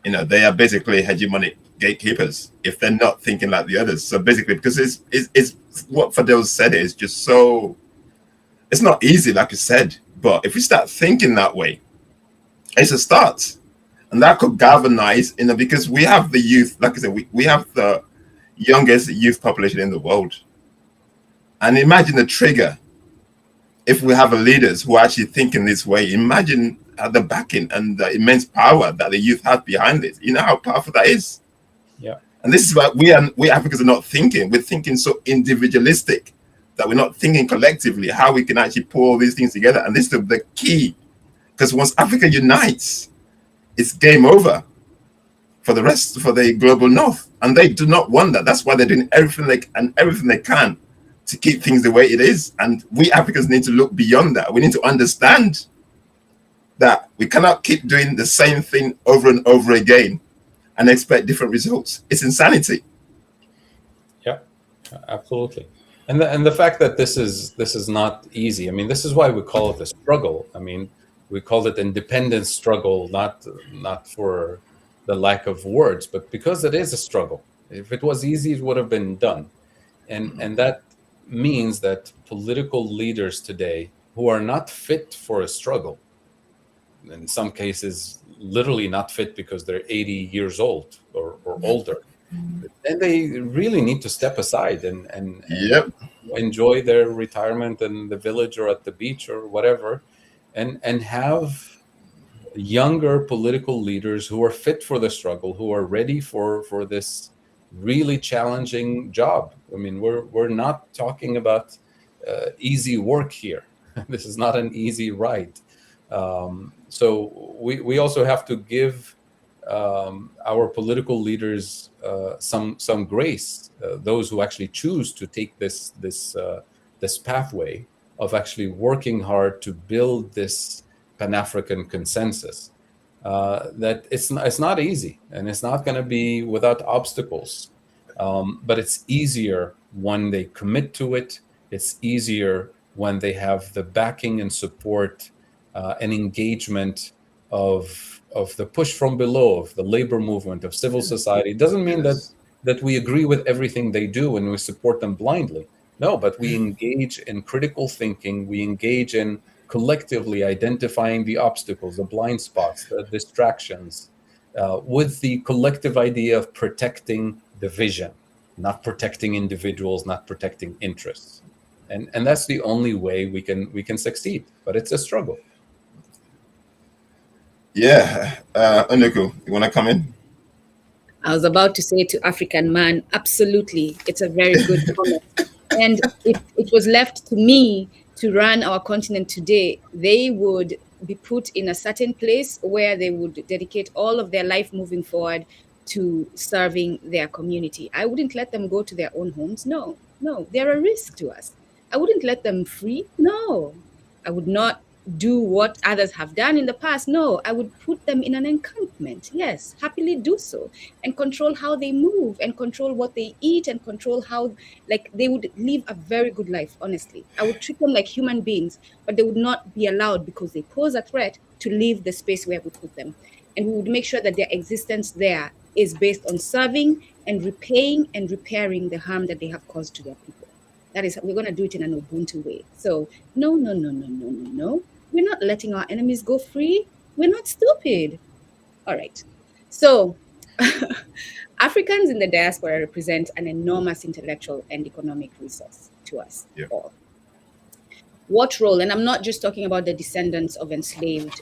They are basically hegemonic gatekeepers if they're not thinking like the others. So basically, because it's what Fadhel said is just so, it's not easy, like you said, but if we start thinking that way, it's a start. And that could galvanize, because we have the youth, like I said, we have the youngest youth population in the world. And imagine the trigger if we have leaders who are actually thinking this way. Imagine the backing and the immense power that the youth have behind it. You know how powerful that is. Yeah. And this is why we Africans are not thinking. We're thinking so individualistic that we're not thinking collectively how we can actually pull all these things together. And this is the key, because once Africa unites, it's game over for the rest, for the global north. And they do not want that. That's why they're doing everything they can to keep things the way it is. And we Africans need to look beyond that. We need to understand that we cannot keep doing the same thing over and over again and expect different results. It's insanity. Yeah, absolutely. And the fact that this is not easy. I mean, this is why we call it a struggle. I mean, we call it independence struggle, not for the lack of words, but because it is a struggle. If it was easy, it would have been done. And that means that political leaders today who are not fit for a struggle, in some cases literally not fit because they're 80 years old or older, then they really need to step aside and enjoy their retirement in the village or at the beach or whatever, and have younger political leaders who are fit for the struggle, who are ready for this really challenging job. I mean, we're not talking about easy work here. This is not an easy ride. So we also have to give our political leaders some grace, those who actually choose to take this pathway of actually working hard to build this Pan-African consensus. That it's not easy, and it's not going to be without obstacles, but it's easier when they commit to it. It's easier when they have the backing and support and engagement of the push from below, of the labor movement, of civil society. It doesn't mean that we agree with everything they do and we support them blindly. No, but we engage in critical thinking. We engage in collectively identifying the obstacles, the blind spots, the distractions, with the collective idea of protecting the vision, not protecting individuals, not protecting interests. And that's the only way we can succeed. But it's a struggle. Yeah, Unduku, you want to come in? I was about to say to African man, absolutely, it's a very good comment. And if it was left to me to run our continent today, they would be put in a certain place where they would dedicate all of their life moving forward to serving their community. I wouldn't let them go to their own homes. No, they're a risk to us. I wouldn't let them free. No, I would not do what others have done in the past. No, I would put them in an encampment. Yes, happily do so, and control how they move, and control what they eat, and control how, like, they would live a very good life. Honestly, I would treat them like human beings, but they would not be allowed, because they pose a threat, to leave the space where we put them. And we would make sure that their existence there is based on serving and repaying and repairing the harm that they have caused to their people. That is, we're going to do it in an Ubuntu way. So no. We're not letting our enemies go free. We're not stupid. All right. So Africans in the diaspora represent an enormous intellectual and economic resource to us all. What role, and I'm not just talking about the descendants of enslaved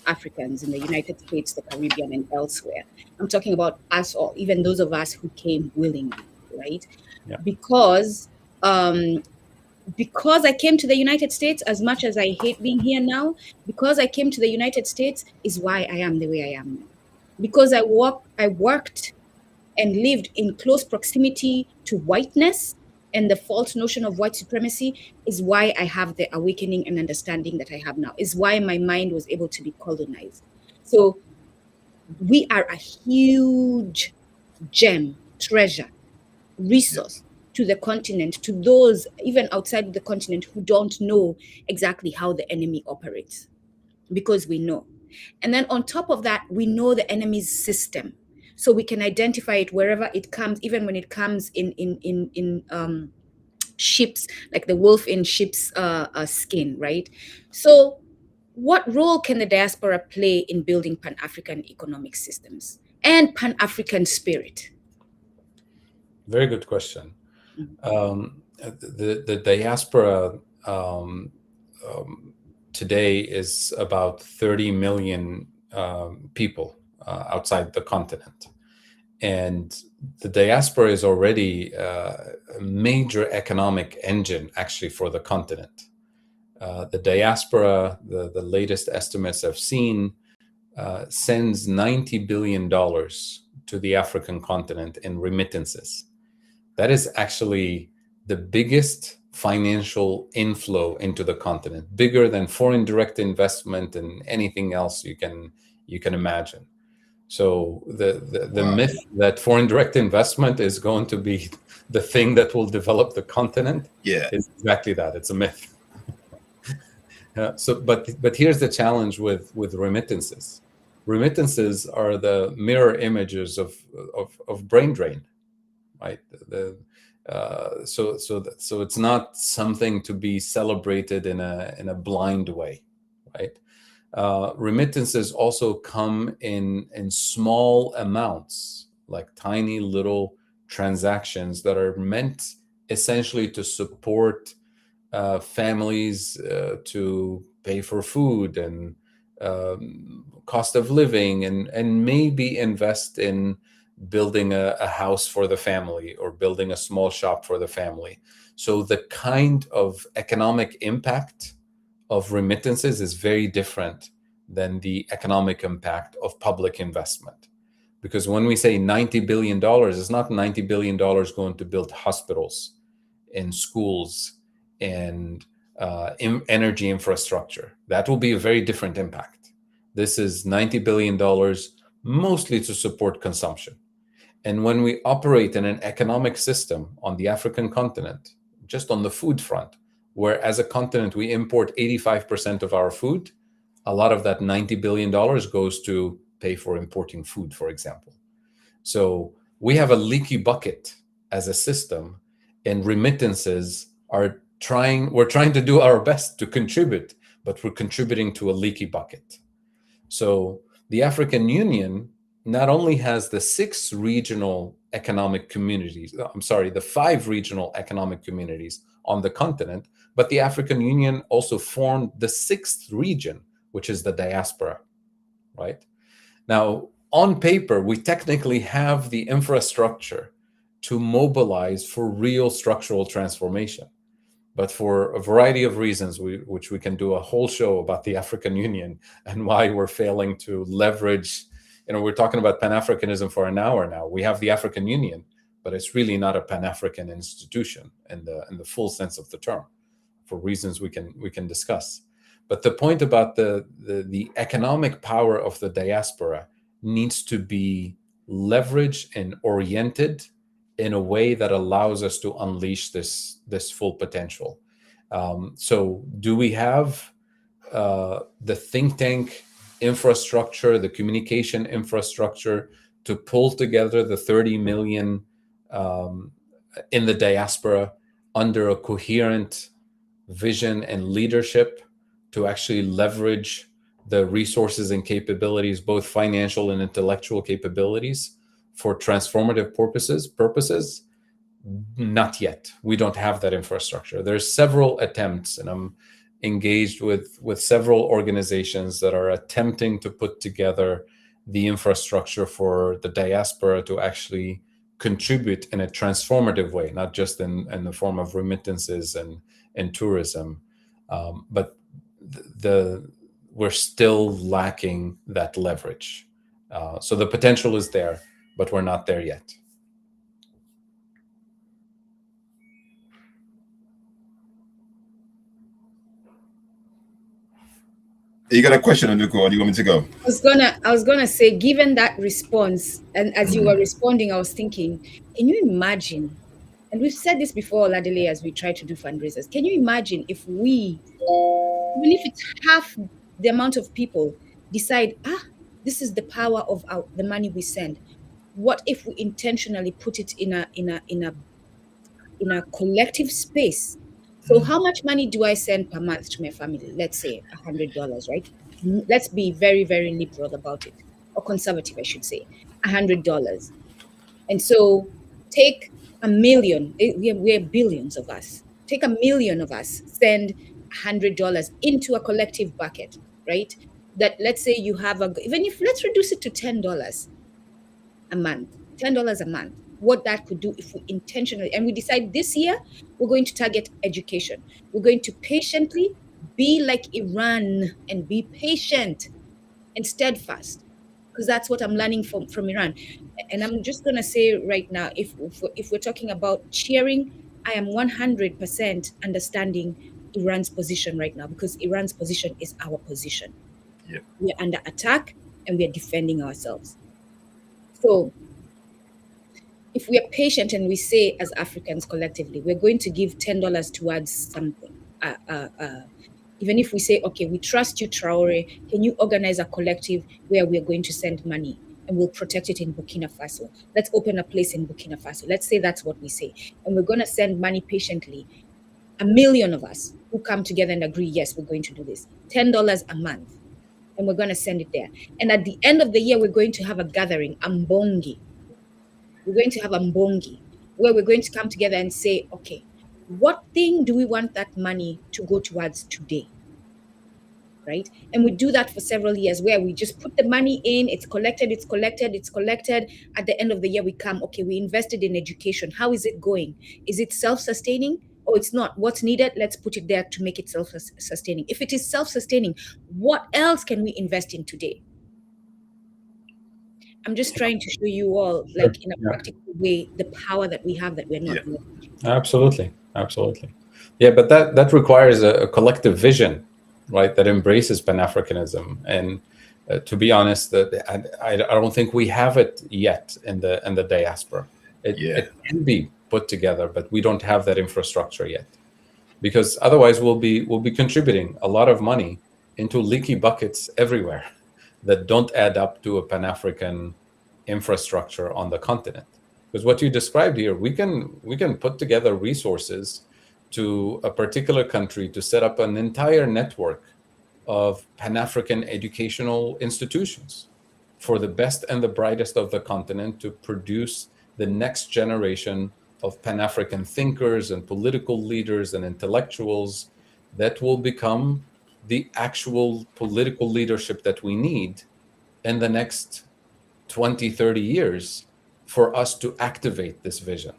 Africans in the United States, the Caribbean, and elsewhere. I'm talking about us all, even those of us who came willingly, right? Yeah. Because I came to the United States, as much as I hate being here now, because I came to the United States is why I am the way I am now. Because I worked and lived in close proximity to whiteness and the false notion of white supremacy is why I have the awakening and understanding that I have now, is why my mind was able to be colonized. So we are a huge gem, treasure, resource to the continent, to those even outside the continent who don't know exactly how the enemy operates, because we know. And then on top of that, we know the enemy's system. So we can identify it wherever it comes, even when it comes in ships, like the wolf in sheep's skin, right? So what role can the diaspora play in building Pan-African economic systems and Pan-African spirit? Very good question. The diaspora today is about 30 million people outside the continent. And the diaspora is already a major economic engine, actually, for the continent. The diaspora, the latest estimates I've seen, sends $90 billion to the African continent in remittances. That is actually the biggest financial inflow into the continent, bigger than foreign direct investment and anything else you can imagine. So the myth that foreign direct investment is going to be the thing that will develop the continent is exactly that. It's a myth. But here's the challenge with remittances. remittances are the mirror images of brain drain, right? So it's not something to be celebrated in a blind way, right? Remittances also come in small amounts, like tiny little transactions that are meant essentially to support families to pay for food and cost of living, and maybe invest in building a house for the family or building a small shop for the family. So the kind of economic impact of remittances is very different than the economic impact of public investment. Because when we say $90 billion, it's not $90 billion going to build hospitals and schools and energy infrastructure. That will be a very different impact. This is $90 billion mostly to support consumption. And when we operate in an economic system on the African continent, just on the food front, where as a continent we import 85% of our food, a lot of that $90 billion goes to pay for importing food, for example. So we have a leaky bucket as a system, and remittances we're trying to do our best to contribute, but we're contributing to a leaky bucket. So the African Union not only has the 5 regional economic communities on the continent, but the African Union also formed the 6th region, which is the diaspora, right? Now, on paper, we technically have the infrastructure to mobilize for real structural transformation. But for a variety of reasons, which we can do a whole show about the African Union and why we're failing to leverage, we're talking about Pan-Africanism for an hour now. We have the African Union, but it's really not a Pan-African institution in the full sense of the term, for reasons we can discuss. But the point about the economic power of the diaspora needs to be leveraged and oriented in a way that allows us to unleash this full potential. So do we have the think tank infrastructure, the communication infrastructure to pull together the 30 million in the diaspora under a coherent vision and leadership to actually leverage the resources and capabilities, both financial and intellectual capabilities, for transformative purposes? Not yet. We don't have that infrastructure. There's several attempts, and I'm engaged with several organizations that are attempting to put together the infrastructure for the diaspora to actually contribute in a transformative way, not just in the form of remittances and tourism, but we're still lacking that leverage. So the potential is there, but we're not there yet. You got a question, Nduku, or do you want me to go? I was gonna say, given that response, and as you were responding, I was thinking, can you imagine? And we've said this before, Ladele, as we try to do fundraisers. Can you imagine if even if it's half the amount of people decide, this is the power of the money we send. What if we intentionally put it in a collective space? So how much money do I send per month to my family? Let's say $100, right? Let's be very, very liberal about it, or conservative, I should say. $100. And so take 1 million, we're billions of us. Take 1 million of us, send $100 into a collective bucket, right? That, let's say you have let's reduce it to $10 a month, $10 a month. What that could do if we intentionally, and we decide this year, we're going to target education. We're going to patiently be like Iran and be patient and steadfast, because that's what I'm learning from Iran. And I'm just going to say right now, if we're talking about cheering, I am 100% understanding Iran's position right now, because Iran's position is our position. Yeah. We're under attack and we're defending ourselves. So if we are patient and we say, as Africans collectively, we're going to give $10 towards something, Even if we say, okay, we trust you, Traore, can you organize a collective where we're going to send money and we'll protect it in Burkina Faso? Let's open a place in Burkina Faso. Let's say that's what we say. And we're going to send money patiently. 1 million of us who come together and agree, yes, we're going to do this. $10 a month. And we're going to send it there. And at the end of the year, we're going to have a gathering, Mbongi. We're going to have a Mbongi, where we're going to come together and say, okay, what thing do we want that money to go towards today? Right? And we do that for several years, where we just put the money in, it's collected. At the end of the year, we come, okay, we invested in education. How is it going? Is it self-sustaining? Or it's not? What's needed? Let's put it there to make it self-sustaining. If it is self-sustaining, what else can we invest in today? I'm just trying to show you all, like in a practical way, the power that we have that we're not doing. Absolutely. Yeah, but that requires a collective vision, right, that embraces Pan-Africanism. And to be honest, I don't think we have it yet in the diaspora. It can be put together, but we don't have that infrastructure yet, because otherwise we'll be contributing a lot of money into leaky buckets everywhere that don't add up to a Pan-African infrastructure on the continent. Because what you described here, we can put together resources to a particular country to set up an entire network of Pan-African educational institutions for the best and the brightest of the continent to produce the next generation of Pan-African thinkers and political leaders and intellectuals that will become the actual political leadership that we need in the next 20, 30 years for us to activate this vision.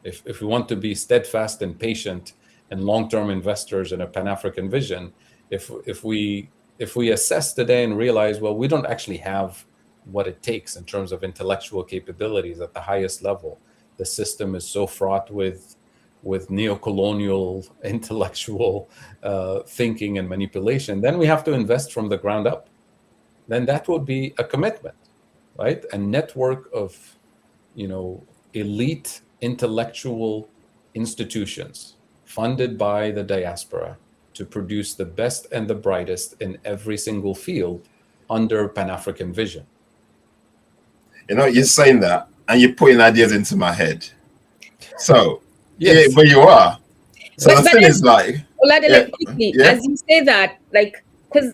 If we want to be steadfast and patient and long-term investors in a Pan-African vision, if we assess today and realize, well, we don't actually have what it takes in terms of intellectual capabilities at the highest level. The system is so fraught with neo-colonial intellectual thinking and manipulation. Then we have to invest from the ground up. Then that would be a commitment, right? A network of, elite intellectual institutions funded by the diaspora to produce the best and the brightest in every single field under Pan-African vision. You're saying that and you're putting ideas into my head. So, yes. But you are. So the thing is quickly, as you say that, because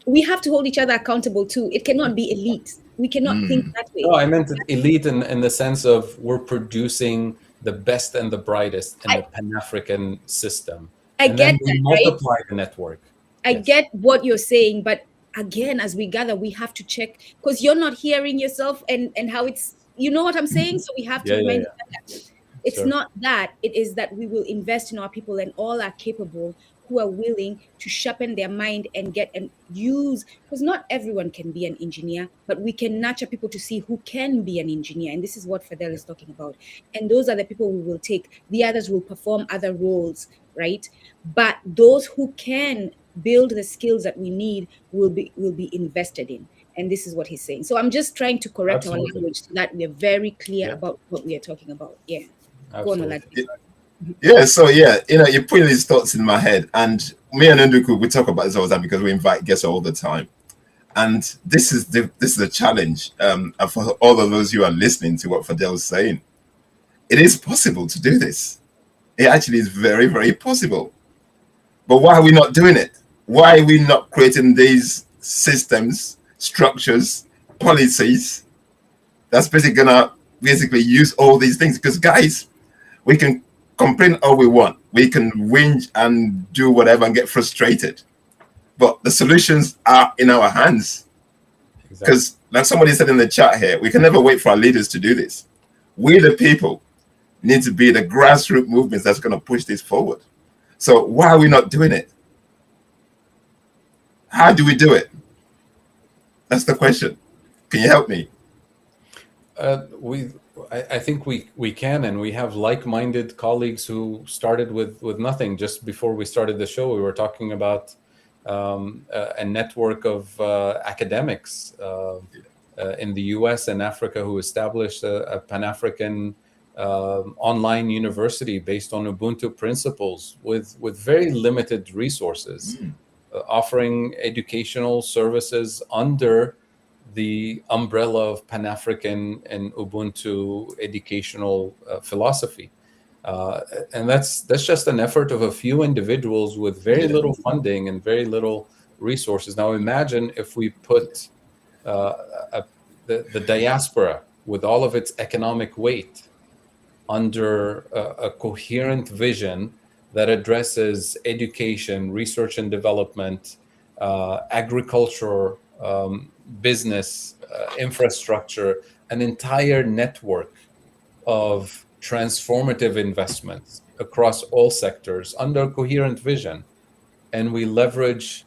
we have to hold each other accountable too. It cannot be elite. We cannot think that way. No, I meant elite in the sense of we're producing the best and the brightest in the Pan-African system. I get then we multiply the network. I get what you're saying, but again, as we gather, we have to check, because you're not hearing yourself and how it's, you know what I'm saying? So we have to remind that it's not that. It is that we will invest in our people, and all are capable who are willing to sharpen their mind and get and use, because not everyone can be an engineer, but we can nurture people to see who can be an engineer. And this is what Fadhel is talking about. And those are the people we will take. The others will perform other roles, right? But those who can build the skills that we need will be invested in. And this is what he's saying. So I'm just trying to correct our language so that we are very clear about what we are talking about. Yeah. Go on, Olade. Yeah, so you're putting these thoughts in my head, and me and Nduku, we talk about this all the time because we invite guests all the time. And this is a challenge for all of those who are listening to what Fadhel is saying. It is possible to do this. It actually is very, very possible. But why are we not doing it? Why are we not creating these systems, structures, policies that's gonna use all these things? Because guys, we can complain all we want, we can whinge and do whatever and get frustrated, but the solutions are in our hands. Because like somebody said in the chat here, we can never wait for our leaders to do this. We the people need to be the grassroots movements that's going to push this forward. So why are we not doing it? How do we do it? That's the question. Can you help me? I think we can, and we have like-minded colleagues who started with nothing. Just before we started the show, we were talking about a network of academics in the US and Africa who established a Pan-African online university based on Ubuntu principles with very limited resources, offering educational services under the umbrella of Pan-African and Ubuntu educational philosophy. And that's just an effort of a few individuals with very little funding and very little resources. Now imagine if we put the diaspora with all of its economic weight under a coherent vision that addresses education, research and development, agriculture, business, infrastructure, an entire network of transformative investments across all sectors under a coherent vision. And we leverage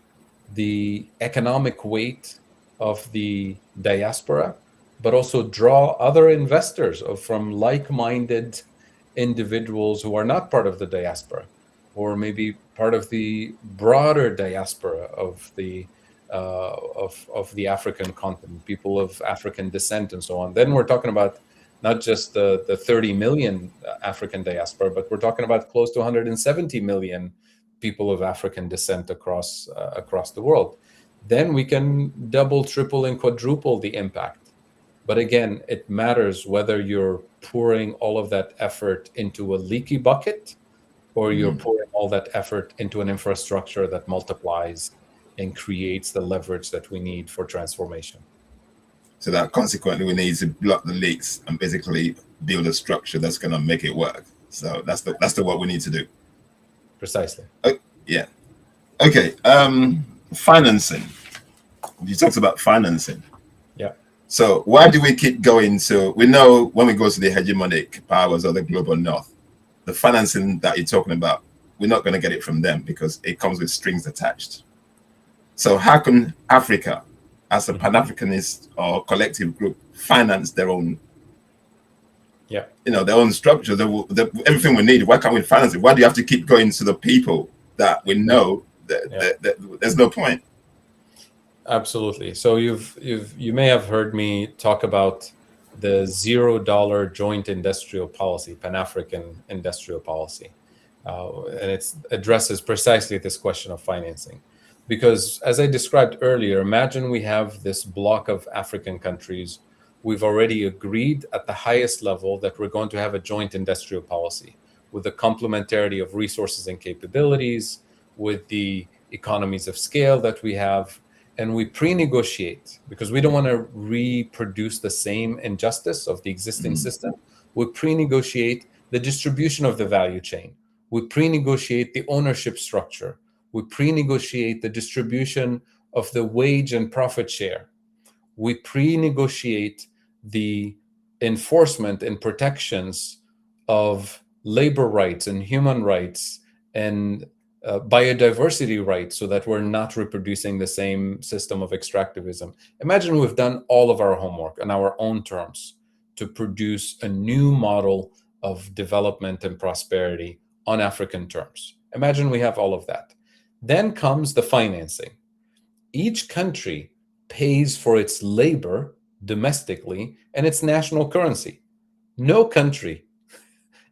the economic weight of the diaspora, but also draw other investors from like-minded individuals who are not part of the diaspora, or maybe part of the broader diaspora of the African continent, people of African descent and so on. Then we're talking about not just the 30 million African diaspora, but we're talking about close to 170 million people of African descent across the world. Then we can double, triple, and quadruple the impact. But again, it matters whether you're pouring all of that effort into a leaky bucket or you're pouring all that effort into an infrastructure that multiplies and creates the leverage that we need for transformation. So that consequently, we need to block the leaks and basically build a structure that's going to make it work. So that's the work we need to do. Precisely. Yeah. Okay. Financing. You talked about financing. Yeah. So why do we keep going to? We know when we go to the hegemonic powers of the global north, the financing that you're talking about, we're not going to get it from them because it comes with strings attached. So how can Africa, as a Pan-Africanist or collective group, finance their own, their own structure, everything we need? Why can't we finance it? Why do you have to keep going to the people that we know that there's no point? Absolutely. So you may have heard me talk about the $0 joint industrial policy, Pan-African industrial policy, and it addresses precisely this question of financing. Because as I described earlier, imagine we have this block of African countries. We've already agreed at the highest level that we're going to have a joint industrial policy with the complementarity of resources and capabilities, with the economies of scale that we have. And we pre-negotiate, because we don't want to reproduce the same injustice of the existing system. We pre-negotiate the distribution of the value chain. We pre-negotiate the ownership structure. We pre-negotiate the distribution of the wage and profit share. We pre-negotiate the enforcement and protections of labor rights and human rights and biodiversity rights, so that we're not reproducing the same system of extractivism. Imagine we've done all of our homework on our own terms to produce a new model of development and prosperity on African terms. Imagine we have all of that. Then comes the financing. Each country pays for its labor domestically and its national currency. No country,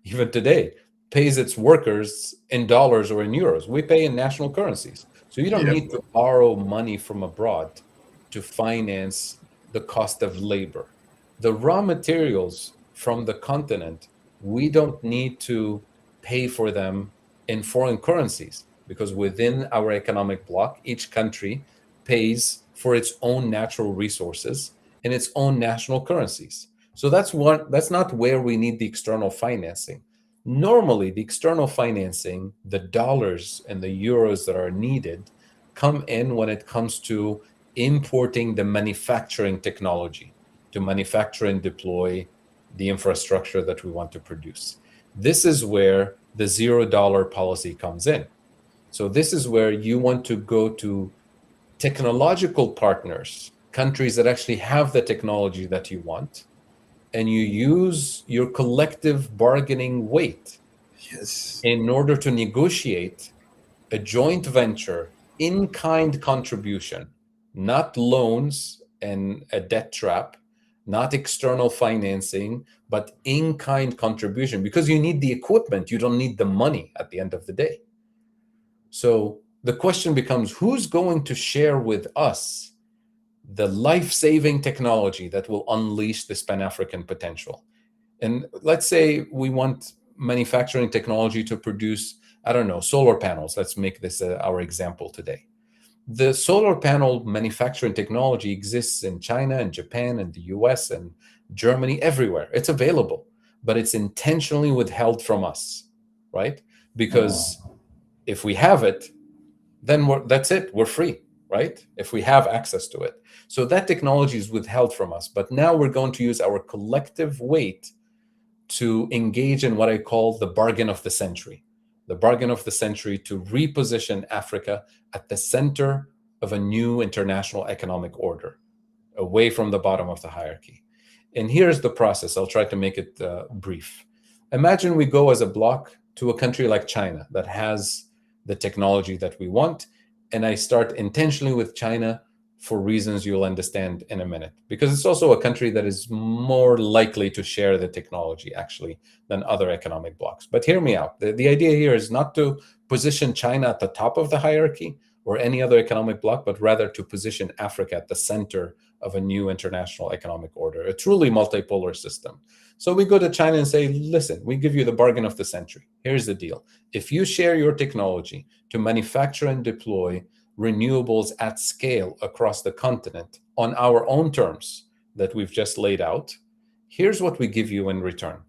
even today, pays its workers in dollars or in euros. We pay in national currencies. So you don't need to borrow money from abroad to finance the cost of labor. The raw materials from the continent, we don't need to pay for them in foreign currencies, because within our economic bloc, each country pays for its own natural resources in its own national currencies. So that's not where we need the external financing. Normally, the external financing, the dollars and the euros that are needed, come in when it comes to importing the manufacturing technology to manufacture and deploy the infrastructure that we want to produce. This is where the $0 policy comes in. So this is where you want to go to technological partners, countries that actually have the technology that you want, and you use your collective bargaining weight in order to negotiate a joint venture in-kind contribution, not loans and a debt trap, not external financing, but in-kind contribution, because you need the equipment, you don't need the money at the end of the day. So the question becomes, who's going to share with us the life-saving technology that will unleash this Pan-African potential? And let's say we want manufacturing technology to produce, I don't know, solar panels. Let's make this our example today. The solar panel manufacturing technology exists in China and Japan and the US and Germany, everywhere. It's available, but it's intentionally withheld from us, right? Because if we have it, then that's it, we're free, right? If we have access to it. So that technology is withheld from us, but now we're going to use our collective weight to engage in what I call the bargain of the century. The bargain of the century to reposition Africa at the center of a new international economic order, away from the bottom of the hierarchy. And here's the process. I'll try to make it brief. Imagine we go as a bloc to a country like China that has the technology that we want, and I start intentionally with China for reasons you'll understand in a minute, because it's also a country that is more likely to share the technology actually than other economic blocs. But hear me out. The idea here is not to position China at the top of the hierarchy or any other economic bloc, but rather to position Africa at the center of a new international economic order, a truly multipolar system. So we go to China and say, listen, we give you the bargain of the century. Here's the deal. If you share your technology to manufacture and deploy renewables at scale across the continent on our own terms that we've just laid out, here's what we give you in return.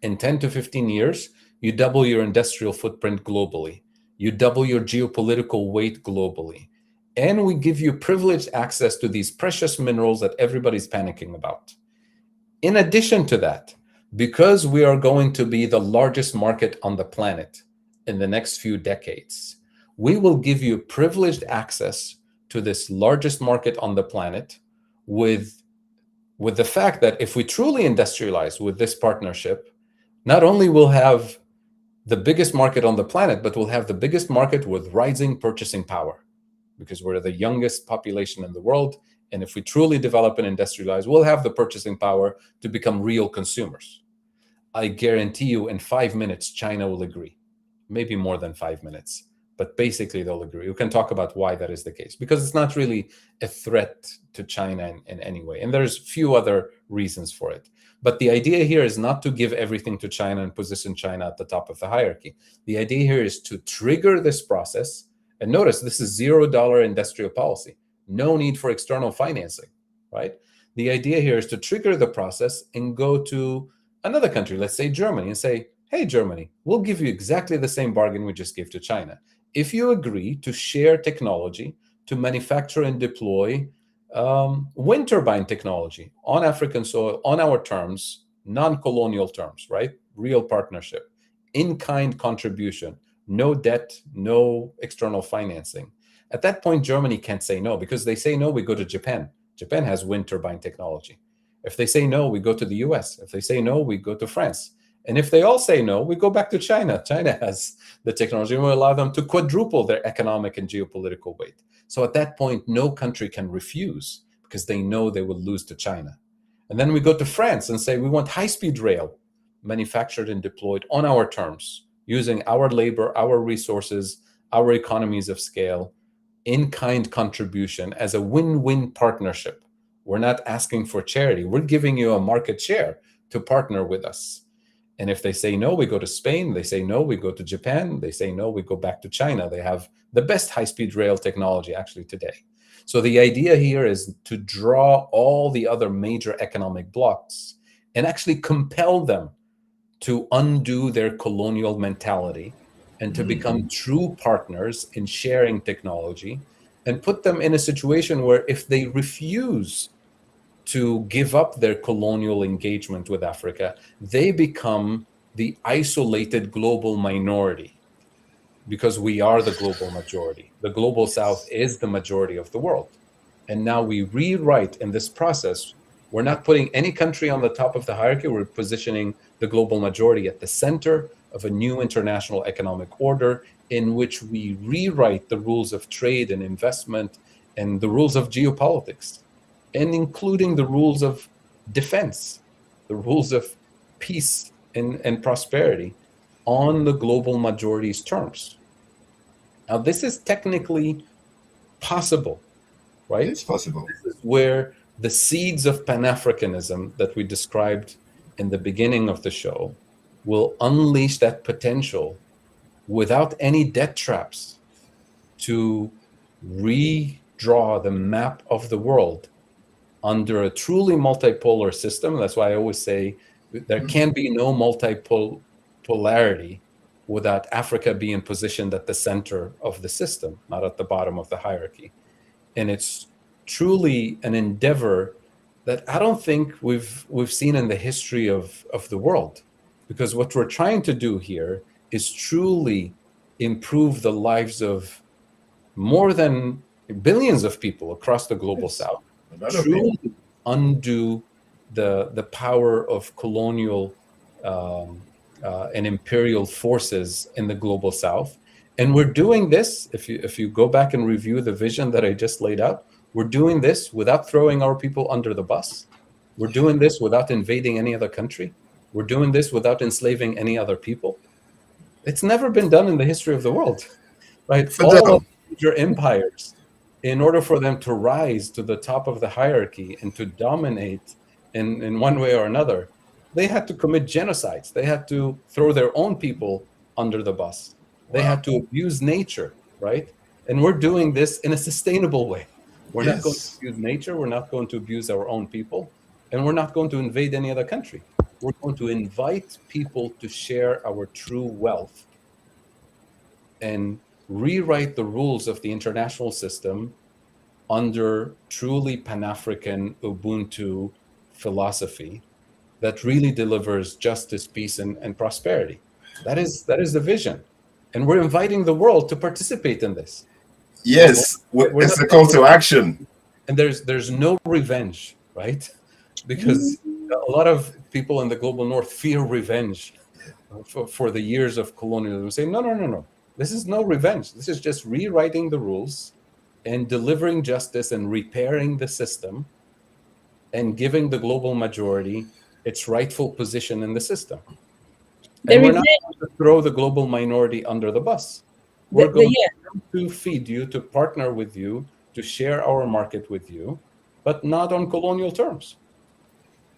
In 10 to 15 years, you double your industrial footprint globally. You double your geopolitical weight globally. And we give you privileged access to these precious minerals that everybody's panicking about. In addition to that, because we are going to be the largest market on the planet in the next few decades, we will give you privileged access to this largest market on the planet with the fact that if we truly industrialize with this partnership, not only will have the biggest market on the planet, but we'll have the biggest market with rising purchasing power, because we're the youngest population in the world. And if we truly develop and industrialize, we'll have the purchasing power to become real consumers. I guarantee you in 5 minutes, China will agree, maybe more than 5 minutes. But basically, they'll agree. We can talk about why that is the case, because it's not really a threat to China in any way. And there's few other reasons for it. But the idea here is not to give everything to China and position China at the top of the hierarchy. The idea here is to trigger this process. And notice, this is $0 industrial policy. No need for external financing, right? The idea here is to trigger the process and go to another country, let's say Germany, and say, hey, Germany, we'll give you exactly the same bargain we just gave to China. If you agree to share technology to manufacture and deploy wind turbine technology on African soil, on our terms, non-colonial terms, right? Real partnership, in-kind contribution, no debt, no external financing. At that point, Germany can't say no, because they say no, we go to Japan. Japan has wind turbine technology. If they say no, we go to the US. If they say no, we go to France. And if they all say no, we go back to China. China has the technology and will allow them to quadruple their economic and geopolitical weight. So at that point, no country can refuse, because they know they will lose to China. And then we go to France and say, we want high-speed rail manufactured and deployed on our terms, using our labor, our resources, our economies of scale, in-kind contribution as a win-win partnership. We're not asking for charity. We're giving you a market share to partner with us. And if they say no, we go to Spain. They say no, we go to Japan. They say no, we go back to China. They have the best high-speed rail technology actually today. So the idea here is to draw all the other major economic blocs and actually compel them to undo their colonial mentality and to become true partners in sharing technology, and put them in a situation where if they refuse to give up their colonial engagement with Africa, they become the isolated global minority, because we are the global majority. The global South is the majority of the world. And now we rewrite in this process, we're not putting any country on the top of the hierarchy, we're positioning the global majority at the center of a new international economic order in which we rewrite the rules of trade and investment and the rules of geopolitics, and including the rules of defense, the rules of peace and prosperity on the global majority's terms. Now, this is technically possible, right? It's possible. This is where the seeds of Pan-Africanism that we described in the beginning of the show will unleash that potential without any debt traps to redraw the map of the world under a truly multipolar system. That's why I always say there can be no multipolarity without Africa being positioned at the center of the system, not at the bottom of the hierarchy. And it's truly an endeavor that I don't think we've seen in the history of the world, because what we're trying to do here is truly improve the lives of more than billions of people across the global south, truly undo the power of colonial and imperial forces in the global south. And we're doing this, if you go back and review the vision that I just laid out, we're doing this without throwing our people under the bus. We're doing this without invading any other country. We're doing this without enslaving any other people. It's never been done in the history of the world, right? All of major empires, in order for them to rise to the top of the hierarchy and to dominate in one way or another, they had to commit genocides. They had to throw their own people under the bus. They had to abuse nature, right? And we're doing this in a sustainable way. We're not going to abuse nature. We're not going to abuse our own people. And we're not going to invade any other country. We're going to invite people to share our true wealth and rewrite the rules of the international system under truly Pan-African Ubuntu philosophy that really delivers justice, peace, and prosperity. That is the vision. And we're inviting the world to participate in this. Yes, it's a call to action. And there's no revenge, right? Because a lot of people in the global north fear revenge for the years of colonialism. Say, no. This is no revenge. This is just rewriting the rules and delivering justice and repairing the system and giving the global majority its rightful position in the system. And we're not going to throw the global minority under the bus. We're going to feed you, to partner with you, to share our market with you, but not on colonial terms.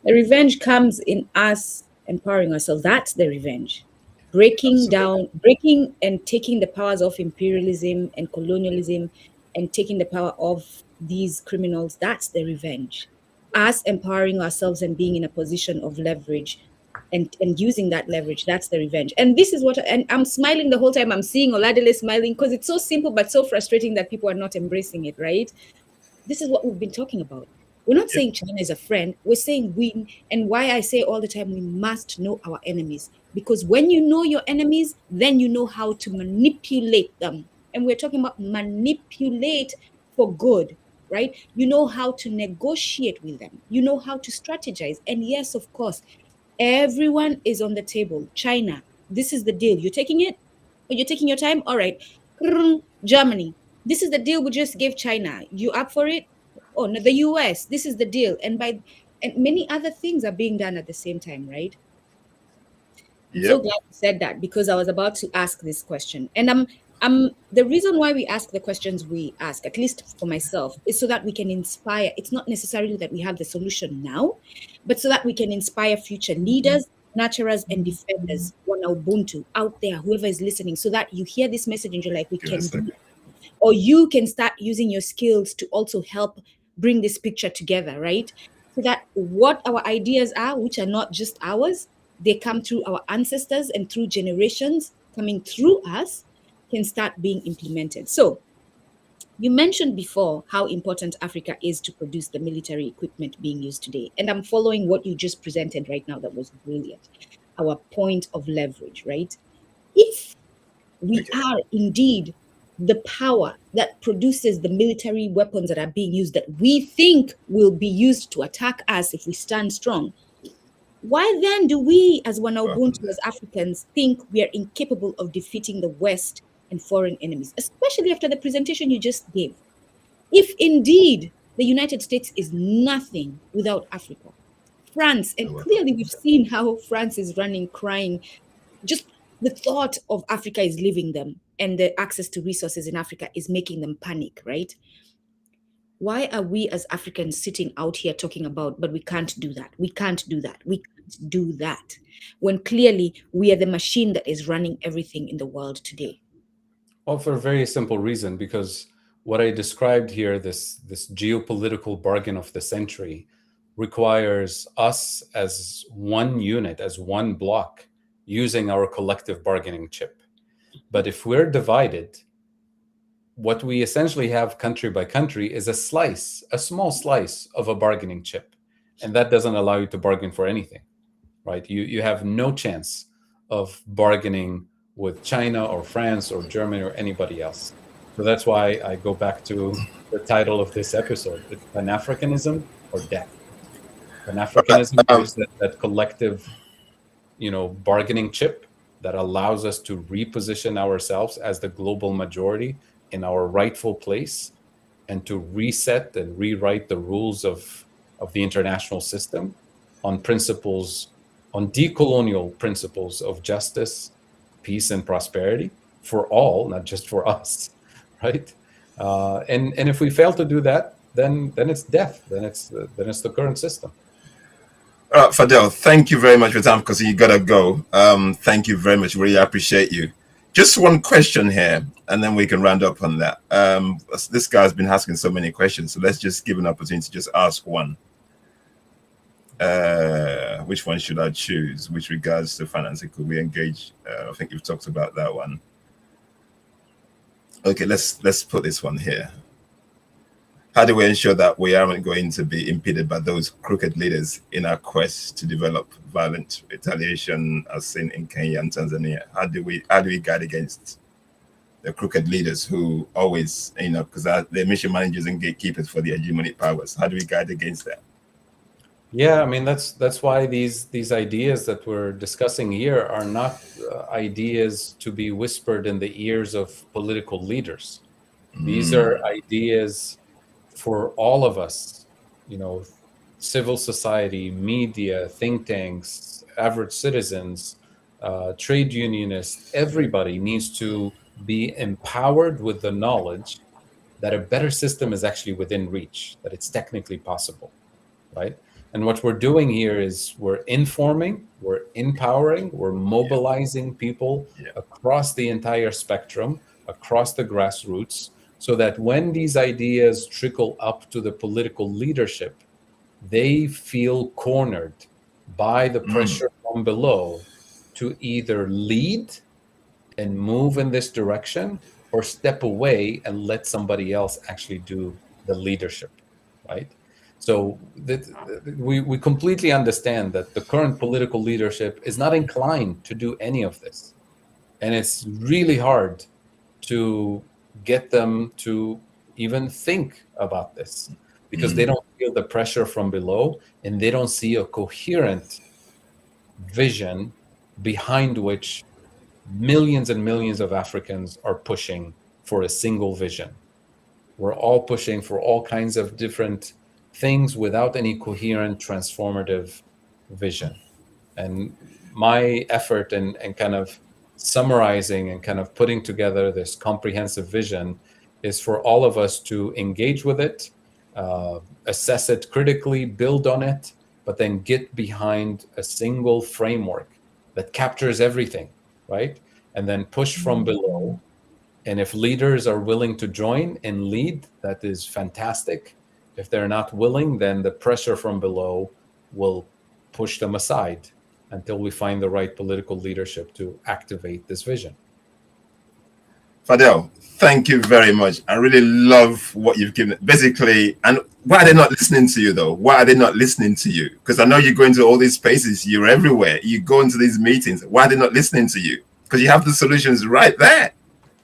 The revenge comes in us empowering ourselves. That's the revenge. Breaking and taking the powers of imperialism and colonialism and taking the power of these criminals. That's the revenge. Us empowering ourselves and being in a position of leverage and using that leverage. That's the revenge. And this is and I'm smiling the whole time. I'm seeing Oladele smiling because it's so simple but so frustrating that people are not embracing it, right? This is what we've been talking about. We're not saying China is a friend. We're saying and why I say all the time, we must know our enemies. Because when you know your enemies, then you know how to manipulate them. And we're talking about manipulate for good, right? You know how to negotiate with them. You know how to strategize. And yes, of course, everyone is on the table. China, this is the deal. You're taking it? Or you're taking your time? All right. Germany, this is the deal we just gave China. You up for it? Oh, no, the US, this is the deal. And many other things are being done at the same time, right? I'm so glad you said that, because I was about to ask this question. And the reason why we ask the questions we ask, at least for myself, is so that we can inspire. It's not necessarily that we have the solution now, but so that we can inspire future leaders, nurturers, and defenders, one Ubuntu out there, whoever is listening, so that you hear this message and you're like, we can do it. Or you can start using your skills to also help bring this picture together, right? So that what our ideas are, which are not just ours, they come through our ancestors and through generations coming through us, can start being implemented. So you mentioned before how important Africa is to produce the military equipment being used today. And I'm following what you just presented right now. That was brilliant. Our point of leverage, right? If we are indeed the power that produces the military weapons that are being used, that we think will be used to attack us if we stand strong, why then do we as one Ubuntu, as Africans, think we are incapable of defeating the West and foreign enemies, especially after the presentation you just gave? If indeed the United States is nothing without Africa, France, and clearly we've seen how France is running, crying. Just the thought of Africa is leaving them, and the access to resources in Africa is making them panic, right? Why are we as Africans sitting out here talking about, but we can't do that, we can't do that, we can't do that, when clearly we are the machine that is running everything in the world today? Well, for a very simple reason, because what I described here, this geopolitical bargain of the century, requires us as one unit, as one block, using our collective bargaining chip. But if we're divided, what we essentially have country by country is a slice, a small slice of a bargaining chip. And that doesn't allow you to bargain for anything, right? You have no chance of bargaining with China or France or Germany or anybody else. So that's why I go back to the title of this episode. It's Pan-Africanism or death. Pan-Africanism is that collective, bargaining chip that allows us to reposition ourselves as the global majority in our rightful place, and to reset and rewrite the rules of the international system on principles, on decolonial principles of justice, peace, and prosperity for all, not just for us, right? And if we fail to do that, then it's death. Then it's the current system. Fadhel, thank you very much for your time, because you gotta go. Thank you very much. Really appreciate you. Just one question here, and then we can round up on that. This guy's been asking so many questions, so let's just give an opportunity to just ask one. Which one should I choose? Which regards to financing, could we engage? I think you've talked about that one. Okay, let's put this one here. How do we ensure that we aren't going to be impeded by those crooked leaders in our quest to develop violent retaliation, as seen in Kenya and Tanzania? How do we guard against the crooked leaders who always, because they're mission managers and gatekeepers for the hegemonic powers? How do we guard against that? Yeah, I mean, that's why these ideas that we're discussing here are not ideas to be whispered in the ears of political leaders. These are ideas for all of us, civil society, media, think tanks, average citizens, trade unionists. Everybody needs to be empowered with the knowledge that a better system is actually within reach, that it's technically possible, right? And what we're doing here is we're informing, we're empowering, we're mobilizing people across the entire spectrum, across the grassroots, so that when these ideas trickle up to the political leadership, they feel cornered by the pressure from below to either lead and move in this direction, or step away and let somebody else actually do the leadership, right? So we completely understand that the current political leadership is not inclined to do any of this. And it's really hard to get them to even think about this, because they don't feel the pressure from below, and they don't see a coherent vision behind which millions and millions of Africans are pushing for a single vision. We're all pushing for all kinds of different things without any coherent transformative vision. And my effort and kind of summarizing and kind of putting together this comprehensive vision is for all of us to engage with it, assess it critically, build on it, but then get behind a single framework that captures everything, right? And then push from below. And if leaders are willing to join and lead, that is fantastic. If they're not willing, then the pressure from below will push them aside until we find the right political leadership to activate this vision. Fadhel, thank you very much. I really love what you've given. Basically, and why are they not listening to you, though? Why are they not listening to you? Because I know you go into all these spaces, you're everywhere, you go into these meetings. Why are they not listening to you? Because you have the solutions right there.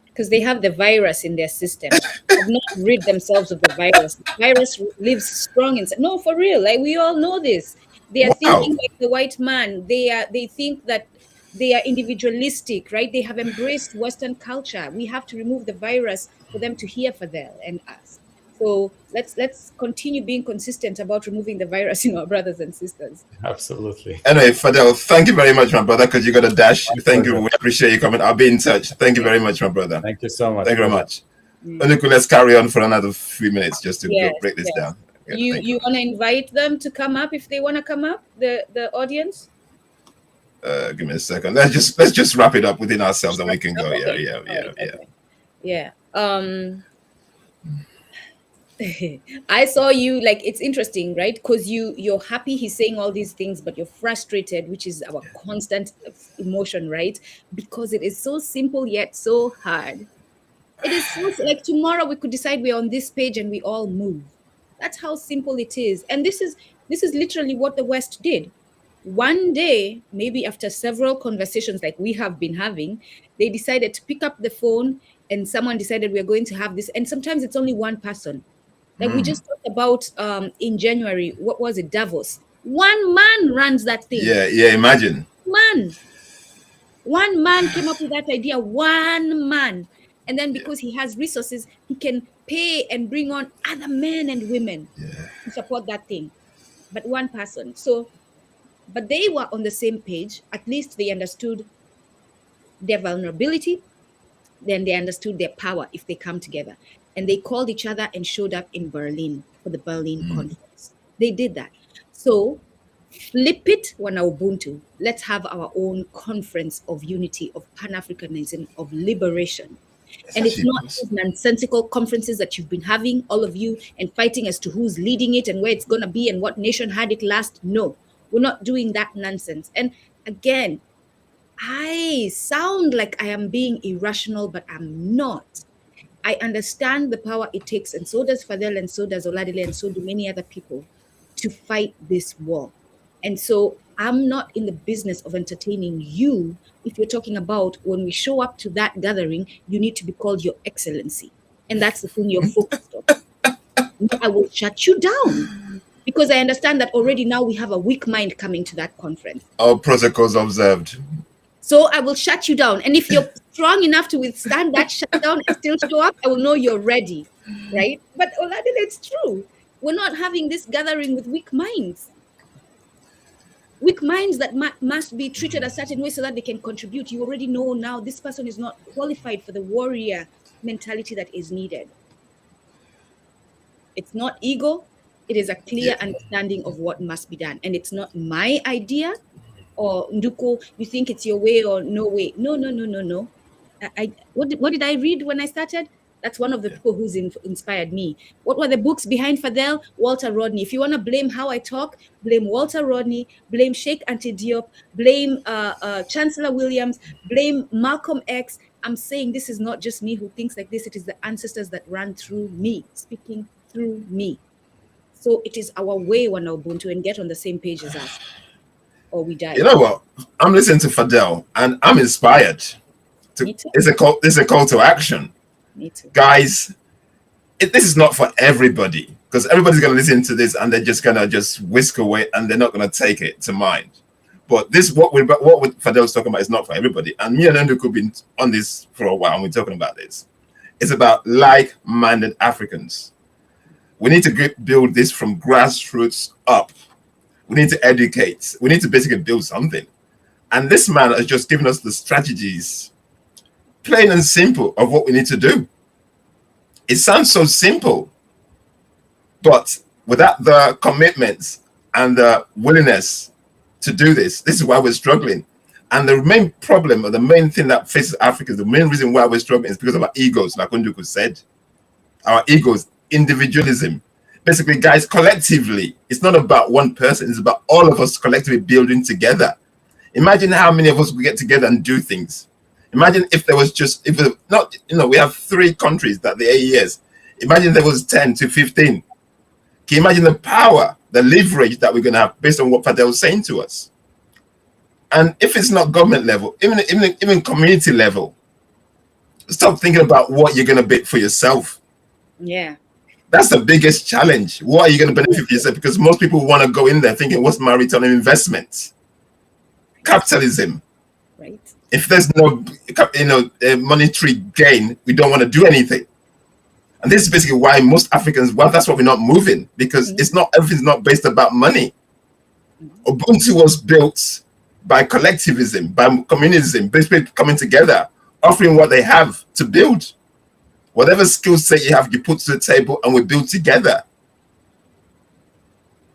Because they have the virus in their system. Have not rid themselves of the virus. The virus lives strong inside. No, for real. Like, we all know this. They are thinking like the white man. They think that they are individualistic, right? They have embraced Western culture. We have to remove the virus for them to hear Fadhel and us. So let's continue being consistent about removing the virus in our brothers and sisters. Absolutely. Anyway, Fadhel, thank you very much, my brother, because you got a dash. Thank you. We appreciate you coming. I'll be in touch. Thank you very much, my brother. Thank you so much. Thank you very much. Unduku, let's carry on for another few minutes just to break this down. Yeah, you want to invite them to come up if they want to come up, the audience? Give me a second. Let's just wrap it up within ourselves and we can go. Okay. Yeah. I saw you, like, it's interesting, right? Because you're happy he's saying all these things, but you're frustrated, which is our constant emotion, right? Because it is so simple yet so hard. It is so, like, tomorrow we could decide we're on this page and we all move. That's how simple it is. And this is literally what the West did. One day, maybe after several conversations like we have been having, they decided to pick up the phone and someone decided we're going to have this. And sometimes it's only one person. Like we just talked about in January, what was it, Davos? One man runs that thing. Yeah, imagine. One man came up with that idea, one man. And then because he has resources, he can pay and bring on other men and women to support that thing. But one person. So, but they were on the same page. At least they understood their vulnerability. Then they understood their power if they come together. And they called each other and showed up in Berlin for the Berlin conference. They did that. So flip it, wana Ubuntu. Let's have our own conference of unity, of Pan-Africanism, of liberation. And it's not these nonsensical conferences that you've been having, all of you, and fighting as to who's leading it and where it's going to be and what nation had it last. No, we're not doing that nonsense. And again, I sound like I am being irrational, but I'm not. I understand the power it takes, and so does Fadhel, and so does Oladile, and so do many other people, to fight this war. And so I'm not in the business of entertaining you if you're talking about when we show up to that gathering, you need to be called Your Excellency. And that's the thing you're focused on. I will shut you down because I understand that already now we have a weak mind coming to that conference. All protocols observed. So I will shut you down. And if you're strong enough to withstand that shutdown and still show up, I will know you're ready, right? But Oladile, it's true. We're not having this gathering with weak minds. Weak minds that must be treated a certain way so that they can contribute. You already know now this person is not qualified for the warrior mentality that is needed. It's not ego. It is a clear understanding of what must be done. And it's not my idea. Or Nduko, you think it's your way or no way. No. What did I read when I started? That's one of the people who's inspired me. What were the books behind Fadhel? Walter Rodney. If you want to blame how I talk, blame Walter Rodney, blame Sheikh Anta Diop, blame Chancellor Williams, blame Malcolm X. I'm saying this is not just me who thinks like this. It is the ancestors that ran through me, speaking through me. So it is our way, wana Ubuntu, and get on the same page as us. Or we die. You know what? I'm listening to Fadhel and I'm inspired. It's a call to action. Me too. Guys, this is not for everybody because everybody's going to listen to this and they're just going to just whisk away and they're not going to take it to mind. But this, what Fadhel's talking about is not for everybody. And me and Nduku have been on this for a while and we're talking about this. It's about like-minded Africans. We need to build this from grassroots up. We need to educate. We need to basically build something. And this man has just given us the strategies, plain and simple, of what we need to do. It sounds so simple, but without the commitments and the willingness to do this is why we're struggling. And the main problem, or the main thing that faces Africans, the main reason why we're struggling is because of our egos, like Nduku said. Our egos, individualism. Basically, guys, collectively, it's not about one person, it's about all of us collectively building together. Imagine how many of us would get together and do things. Imagine if there was we have 3 countries that the AES. Imagine there was 10 to 15. Can you imagine the power, the leverage that we're going to have based on what Fadhel was saying to us? And if it's not government level, even community level, stop thinking about what you're going to bid for yourself. Yeah. That's the biggest challenge. What are you going to benefit for yourself? Because most people want to go in there thinking, what's my return on investment? Capitalism. Right. If there's no monetary gain, we don't want to do anything. And this is basically why most Africans, well, that's why we're not moving, because it's not, everything's not based about money. Ubuntu was built by collectivism, by communism, basically coming together, offering what they have to build. Whatever skill set you have, you put to the table and we build together.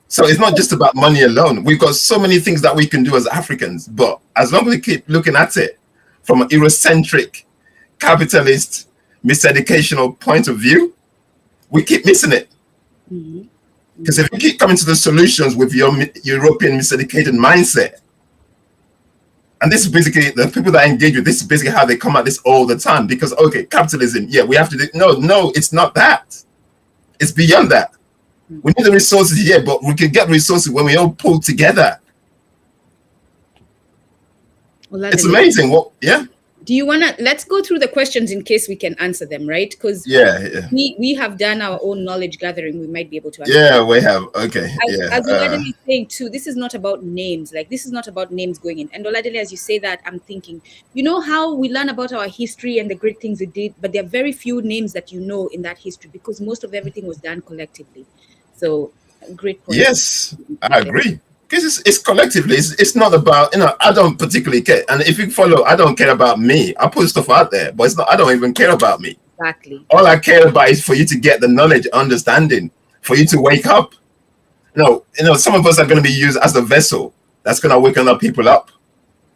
So it's not just about money alone. We've got so many things that we can do as Africans, but as long as we keep looking at it from an Eurocentric, capitalist, miseducational point of view, we keep missing it. Because if you keep coming to the solutions with your European miseducated mindset, and this is basically the people that I engage with, this is basically how they come at this all the time. Because, okay, capitalism, yeah, we have to do, no, it's not that. It's beyond that. We need the resources, yeah, but we can get resources when we all pull together. Well, it's amazing. What, yeah. Do you want to, let's go through the questions in case we can answer them, right? Because we have done our own knowledge gathering. We might be able to answer them. We have. Okay. As Oladele is saying too, this is not about names. Like, this is not about names going in. And Oladele, as you say that, I'm thinking, you know how we learn about our history and the great things we did, but there are very few names that you know in that history because most of everything was done collectively. So, great point. Yes, I agree. Because it's collectively, it's not about, I don't particularly care. And if you follow, I don't care about me. I put stuff out there, but it's not, I don't even care about me. Exactly. All I care about is for you to get the knowledge, understanding, for you to wake up. Some of us are going to be used as the vessel that's going to wake other people up.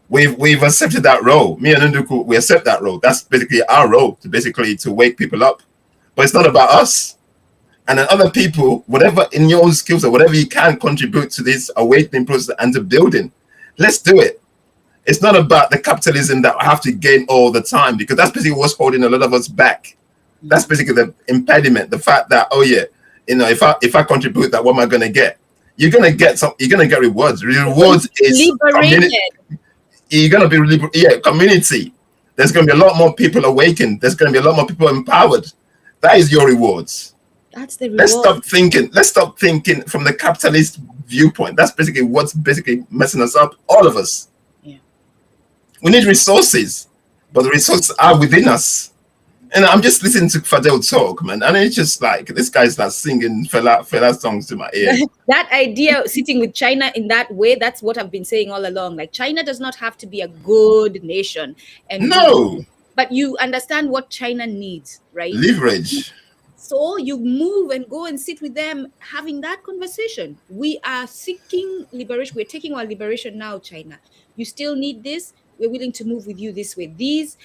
We've accepted that role. Me and Nduku, we accept that role. That's basically our role, to wake people up. But it's not about us. And then other people, whatever in your own skills or whatever you can contribute to this awakening process and to building, let's do it. It's not about the capitalism that I have to gain all the time, because that's basically what's holding a lot of us back. That's basically the impediment, the fact that, if I contribute that, what am I going to get? You're going to get rewards. Rewards is community. You're going to be, community. There's going to be a lot more people awakened. There's going to be a lot more people empowered. That is your rewards. That's the reward. Let's stop thinking from the capitalist viewpoint. That's basically what's basically messing us up, all of us. Yeah. We need resources, but the resources are within us. And I'm just listening to Fadhel talk, man, and it's just like this guy's not singing fella songs to my ear. That idea of sitting with China in that way, that's what I've been saying all along. Like, China does not have to be a good nation. But you understand what China needs, right? Leverage. So you move and go and sit with them, having that conversation. We are seeking liberation. We're taking our liberation now, China. You still need this. We're willing to move with you this way. These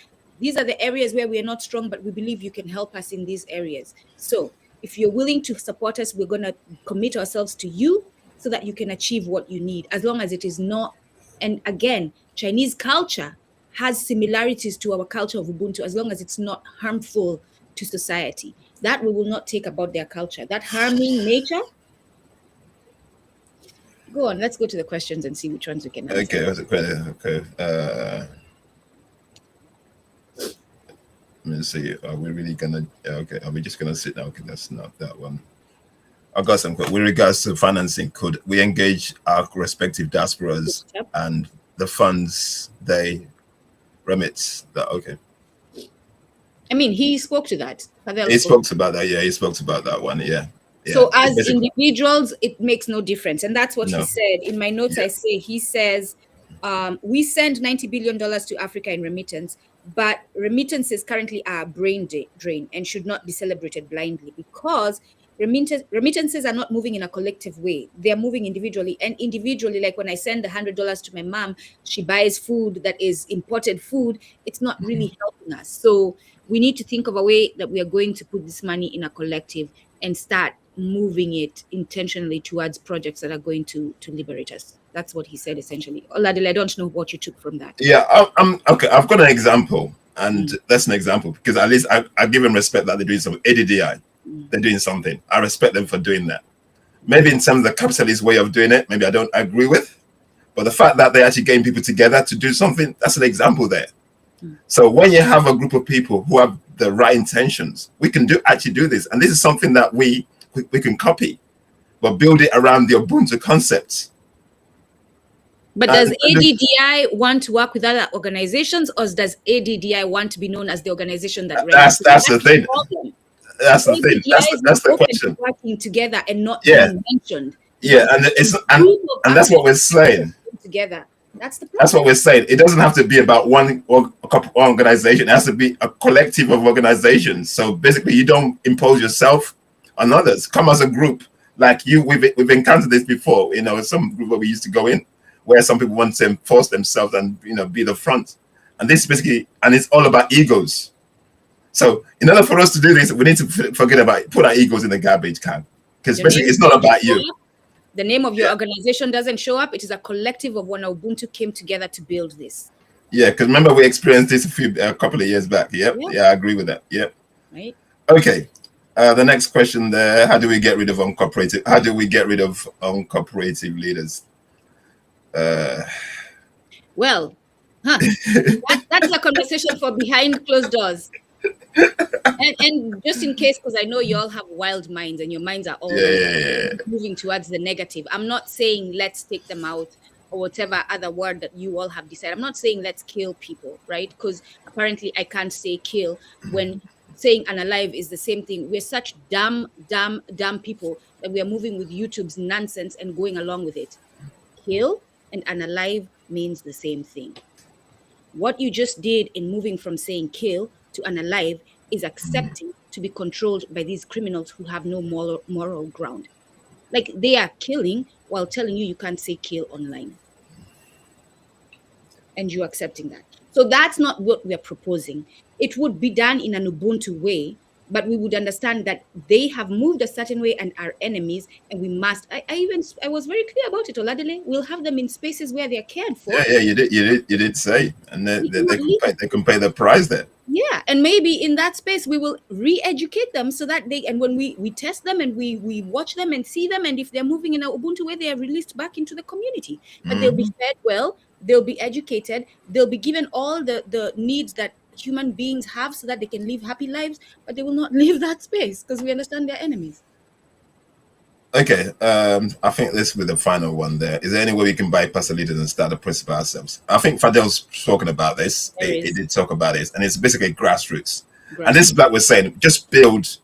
are the areas where we are not strong, but we believe you can help us in these areas. So if you're willing to support us, we're going to commit ourselves to you so that you can achieve what you need, as long as it is not. And again, Chinese culture has similarities to our culture of Ubuntu, as long as it's not harmful to society. That we will not take about their culture. That harming nature. Go on, let's go to the questions and see which ones we can answer. Okay. Let me see. Are we really gonna? Okay. Are we just gonna sit down? Okay, that's not that one. I've got some. With regards to financing, could we engage our respective diasporas and the funds they remit? Okay. I mean, he spoke to that. He spoke about that. Yeah, he spoke about that one. Yeah. So as individuals, it makes no difference. And that's what he said. In my notes, he says, we send $90 billion to Africa in remittance, but remittances currently are a brain drain and should not be celebrated blindly, because remittances are not moving in a collective way. They're moving individually. And individually, like when I send the $100 to my mom, she buys food that is imported food. It's not really helping us. So we need to think of a way that we are going to put this money in a collective and start moving it intentionally towards projects that are going to liberate us. That's what he said, essentially. Oladele, I don't know what you took from that. Yeah, I'm okay. I've got an example, and that's an example, because at least I give them respect that they're doing some ADDI. They're doing something. I respect them for doing that. Maybe in terms of the capitalist way of doing it, maybe I don't agree with, but the fact that they're actually getting people together to do something, that's an example there. So when you have a group of people who have the right intentions, we can actually do this. And this is something that we can copy, but build it around the Ubuntu concepts. But does ADDI want to work with other organizations, or does ADDI want to be known as the organization that that's the thing. That's the thing. That's the question. Working together and not being mentioned. Yeah, and that's what we're saying. Together. That's the problem. That's what we're saying. It doesn't have to be about one organization. It has to be a collective of organizations. So basically, you don't impose yourself on others. Come as a group. Like we've encountered this before. Some group where we used to go in, where some people want to enforce themselves and be the front. And this basically, and it's all about egos. So in order for us to do this, we need to put our egos in the garbage can, because basically it's not about you. The name of your organization doesn't show up. It is a collective of when Ubuntu came together to build this. Yeah, because remember we experienced this a couple of years back. Yep. Yeah, I agree with that. Yep. Right. Okay. The next question there: How do we get rid of uncooperative leaders? Well, that's a conversation for behind closed doors. And just in case, because I know you all have wild minds and your minds are all moving towards the negative. I'm not saying let's take them out or whatever other word that you all have decided. I'm not saying let's kill people, right? Because apparently I can't say kill when saying unalive is the same thing. We're such dumb people that we are moving with YouTube's nonsense and going along with it. Kill and unalive means the same thing. What you just did in moving from saying kill to unalive is accepting to be controlled by these criminals who have no moral ground. Like, they are killing while telling you can't say kill online. And you're accepting that. So that's not what we're proposing. It would be done in an Ubuntu way, but we would understand that they have moved a certain way and are enemies, and we must. I was very clear about it, Oladele. We'll have them in spaces where they're cared for. Yeah, you did say, and they can pay the price there. Yeah, and maybe in that space we will re-educate them so that they, and when we test them and we watch them and see them, and if they're moving in an Ubuntu way, they are released back into the community. But they'll be fed well, they'll be educated, they'll be given all the needs that human beings have so that they can live happy lives, but they will not leave that space because we understand they're enemies. Okay, I think this will be the final one there. Is there any way we can bypass the leaders and start the principle ourselves? I think Fadhel's spoken about this. He did talk about this, and it's basically grassroots. And this is like we're saying, just build.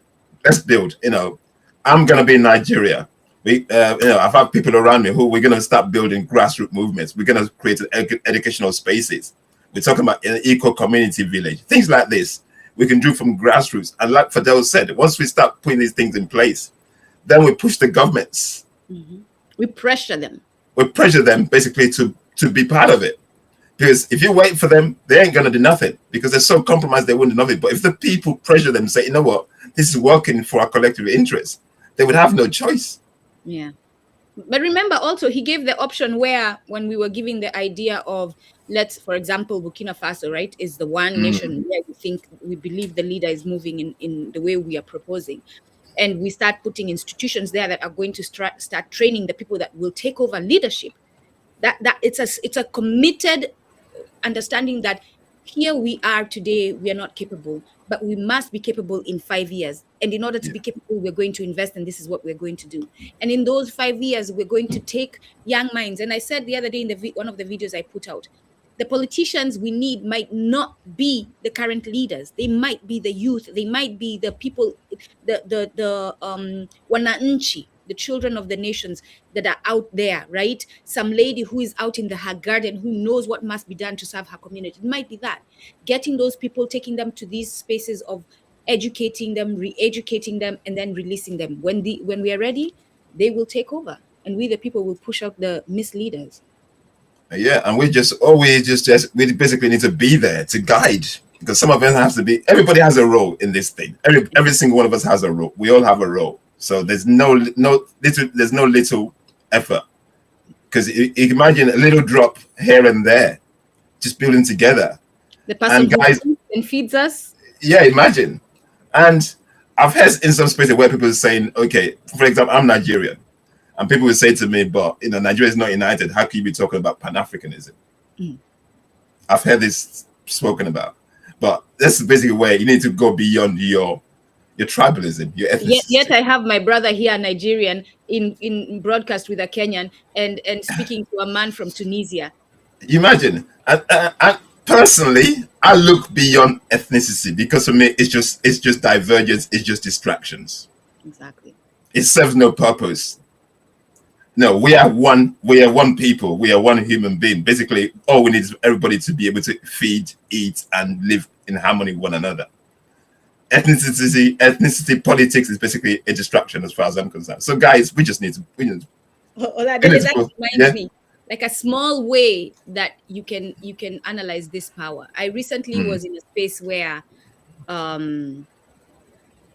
Let's build. I'm going to be in Nigeria. I've had people around me who we're going to start building grassroots movements. We're going to create educational spaces. We're talking about an eco-community village, things like this. We can do from grassroots. And like Fadhel said, once we start putting these things in place, then we push the governments. We pressure them. We pressure them basically to be part of it. Because if you wait for them, they ain't going to do nothing because they're so compromised they won't do nothing. But if the people pressure them, say, you know what, this is working for our collective interest, they would have no choice. Yeah. But remember also, he gave the option where when we were giving the idea of, for example, Burkina Faso, right, is the one nation where we believe the leader is moving in the way we are proposing. And we start putting institutions there that are going to start training the people that will take over leadership. That it's a committed understanding that here we are today, we are not capable, but we must be capable in 5 years. And in order to be capable, we're going to invest, and this is what we're going to do. And in those 5 years, we're going to take young minds. And I said the other day in one of the videos I put out, the politicians we need might not be the current leaders. They might be the youth. They might be the people, the wananchi, the children of the nations that are out there, right? Some lady who is out in her garden who knows what must be done to serve her community. It might be that. Getting those people, taking them to these spaces of educating them, re-educating them, and then releasing them. When we are ready, they will take over. And we, the people, will push out the misleaders. Yeah, and we basically need to be there to guide, because some of us have to be. Everybody has a role in this thing. Every single one of us has a role. We all have a role. So there's no little effort, because you imagine a little drop here and there, just building together. The person who feeds us. Yeah, imagine. And I've heard in some spaces where people are saying, okay, for example, I'm Nigerian. And people will say to me, but Nigeria is not united. How can you be talking about Pan-Africanism? I've heard this spoken about. But that's basically where you need to go beyond your tribalism, your ethnicity. Yet I have my brother here, Nigerian, in broadcast with a Kenyan and speaking to a man from Tunisia. You imagine. And Personally, I look beyond ethnicity because for me, it's just divergence. It's just distractions. Exactly. It serves no purpose. No, we are one. We are one people. We are one human being. Basically, all we need is everybody to be able to feed, eat, and live in harmony with one another. Ethnicity politics is basically a distraction as far as I'm concerned. So, guys, we just need to. That reminds me, like a small way that you can analyze this power. I recently was in a space where a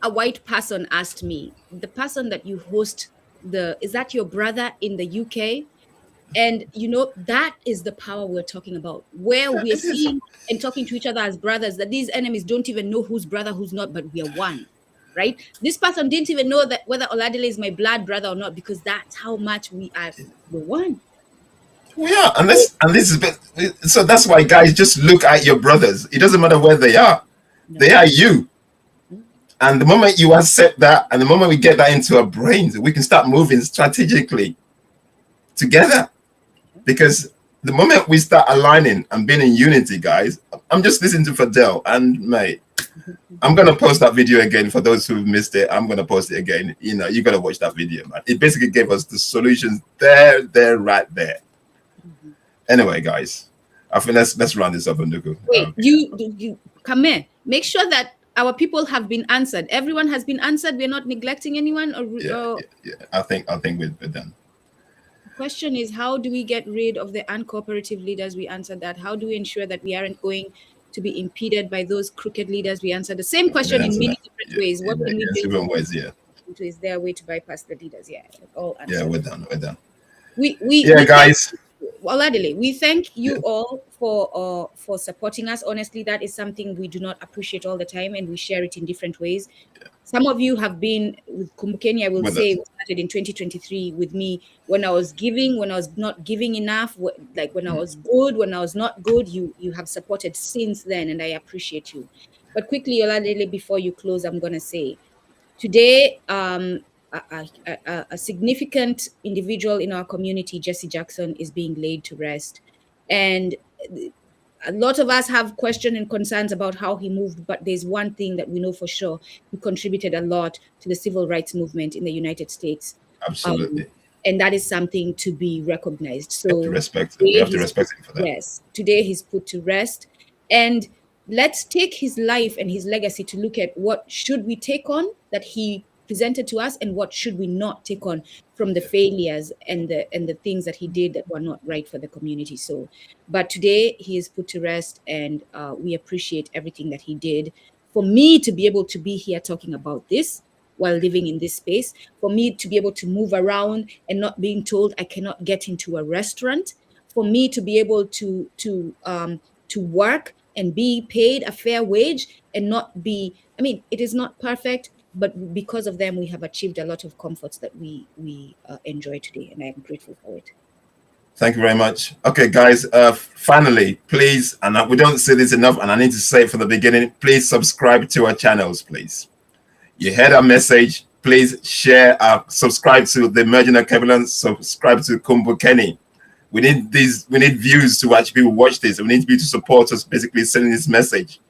white person asked me, the person that you host, is that your brother in the UK? And that is the power we're talking about, where we're seeing and talking to each other as brothers, that these enemies don't even know who's brother, who's not, but we are one, right? This person didn't even know that whether Oladile is my blood brother or not, because that's how much we're one. Yeah, and this is so that's why, guys, just look at your brothers. It doesn't matter where they are. No. They are you. And the moment you accept that, and the moment we get that into our brains, we can start moving strategically together. Because the moment we start aligning and being in unity, guys, I'm just listening to Fadhel, and mate, I'm gonna post that video again for those who missed it. I'm gonna post it again. You gotta watch that video, man. It basically gave us the solutions there, right there. Anyway, guys, I think let's round this up, Nduku. Wait, you come here. Make sure that our people have been answered. Everyone has been answered. We're not neglecting anyone. Yeah. I think we're done. Question is, how do we get rid of the uncooperative leaders? We answered that. How do we ensure that we aren't going to be impeded by those crooked leaders? We answered the same question in many different ways. What can we do? Different ways, yeah. Is there a way to bypass the leaders? Yeah, all answered. Yeah, we're done. We guys. Oladile, we thank you all for supporting us. Honestly, that is something we do not appreciate all the time, and we share it in different ways. Yeah. Some of you have been with Kumbukeni, I will say, started in 2023 with me when I was giving, when I was not giving enough, like when I was good, when I was not good. You have supported since then, and I appreciate you. But quickly, Oladile, before you close, I'm going to say, today, a significant individual in our community, Jesse Jackson, is being laid to rest. And a lot of us have questions and concerns about how he moved, but there's one thing that we know for sure. He contributed a lot to the civil rights movement in the United States. Absolutely. And that is something to be recognized. So we have to respect him for that. Yes. Today he's put to rest. And let's take his life and his legacy to look at what should we take on that he presented to us, and what should we not take on from the failures and the things that he did that were not right for the community. So, but today he is put to rest, and we appreciate everything that he did. For me to be able to be here talking about this while living in this space, for me to be able to move around and not being told I cannot get into a restaurant, for me to be able to work and be paid a fair wage and not be, it is not perfect, but because of them, we have achieved a lot of comforts that we enjoy today, and I am grateful for it. Thank you very much. Okay, guys, finally, please, and we don't say this enough, and I need to say it from the beginning, please subscribe to our channels, please. You heard our message. Please share, subscribe to the Emerging Alkebulan, subscribe to Kumbukeni. We need views to actually people watch this. We need people to support us, basically sending this message.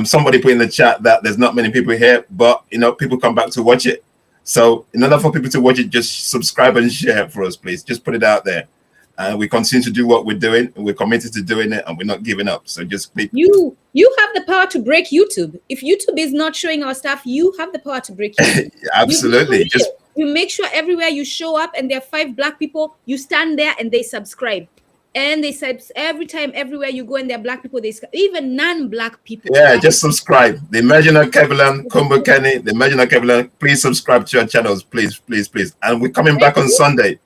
Somebody put in the chat that there's not many people here, but people come back to watch it. So in order for people to watch it, just subscribe and share it for us, please. Just put it out there. And we continue to do what we're doing, and we're committed to doing it, and we're not giving up. So just click. You have the power to break YouTube. If YouTube is not showing our stuff, you have the power to break YouTube. Absolutely. You make sure everywhere you show up and there are 5 Black people, you stand there and they subscribe. And they said every time, everywhere you go, and there are Black people, even non-Black people. Yeah, just subscribe. The Emerging Alkebulan, Kumbukeni, the Emerging Alkebulan. Please subscribe to our channels, please, please, please. And we're coming back on Sunday.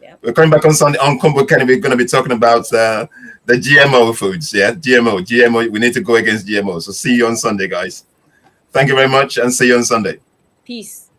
Yeah. We're coming back on Sunday on Kumbukeni. We're going to be talking about the GMO foods. Yeah, GMO. We need to go against GMO. So see you on Sunday, guys. Thank you very much, and see you on Sunday. Peace.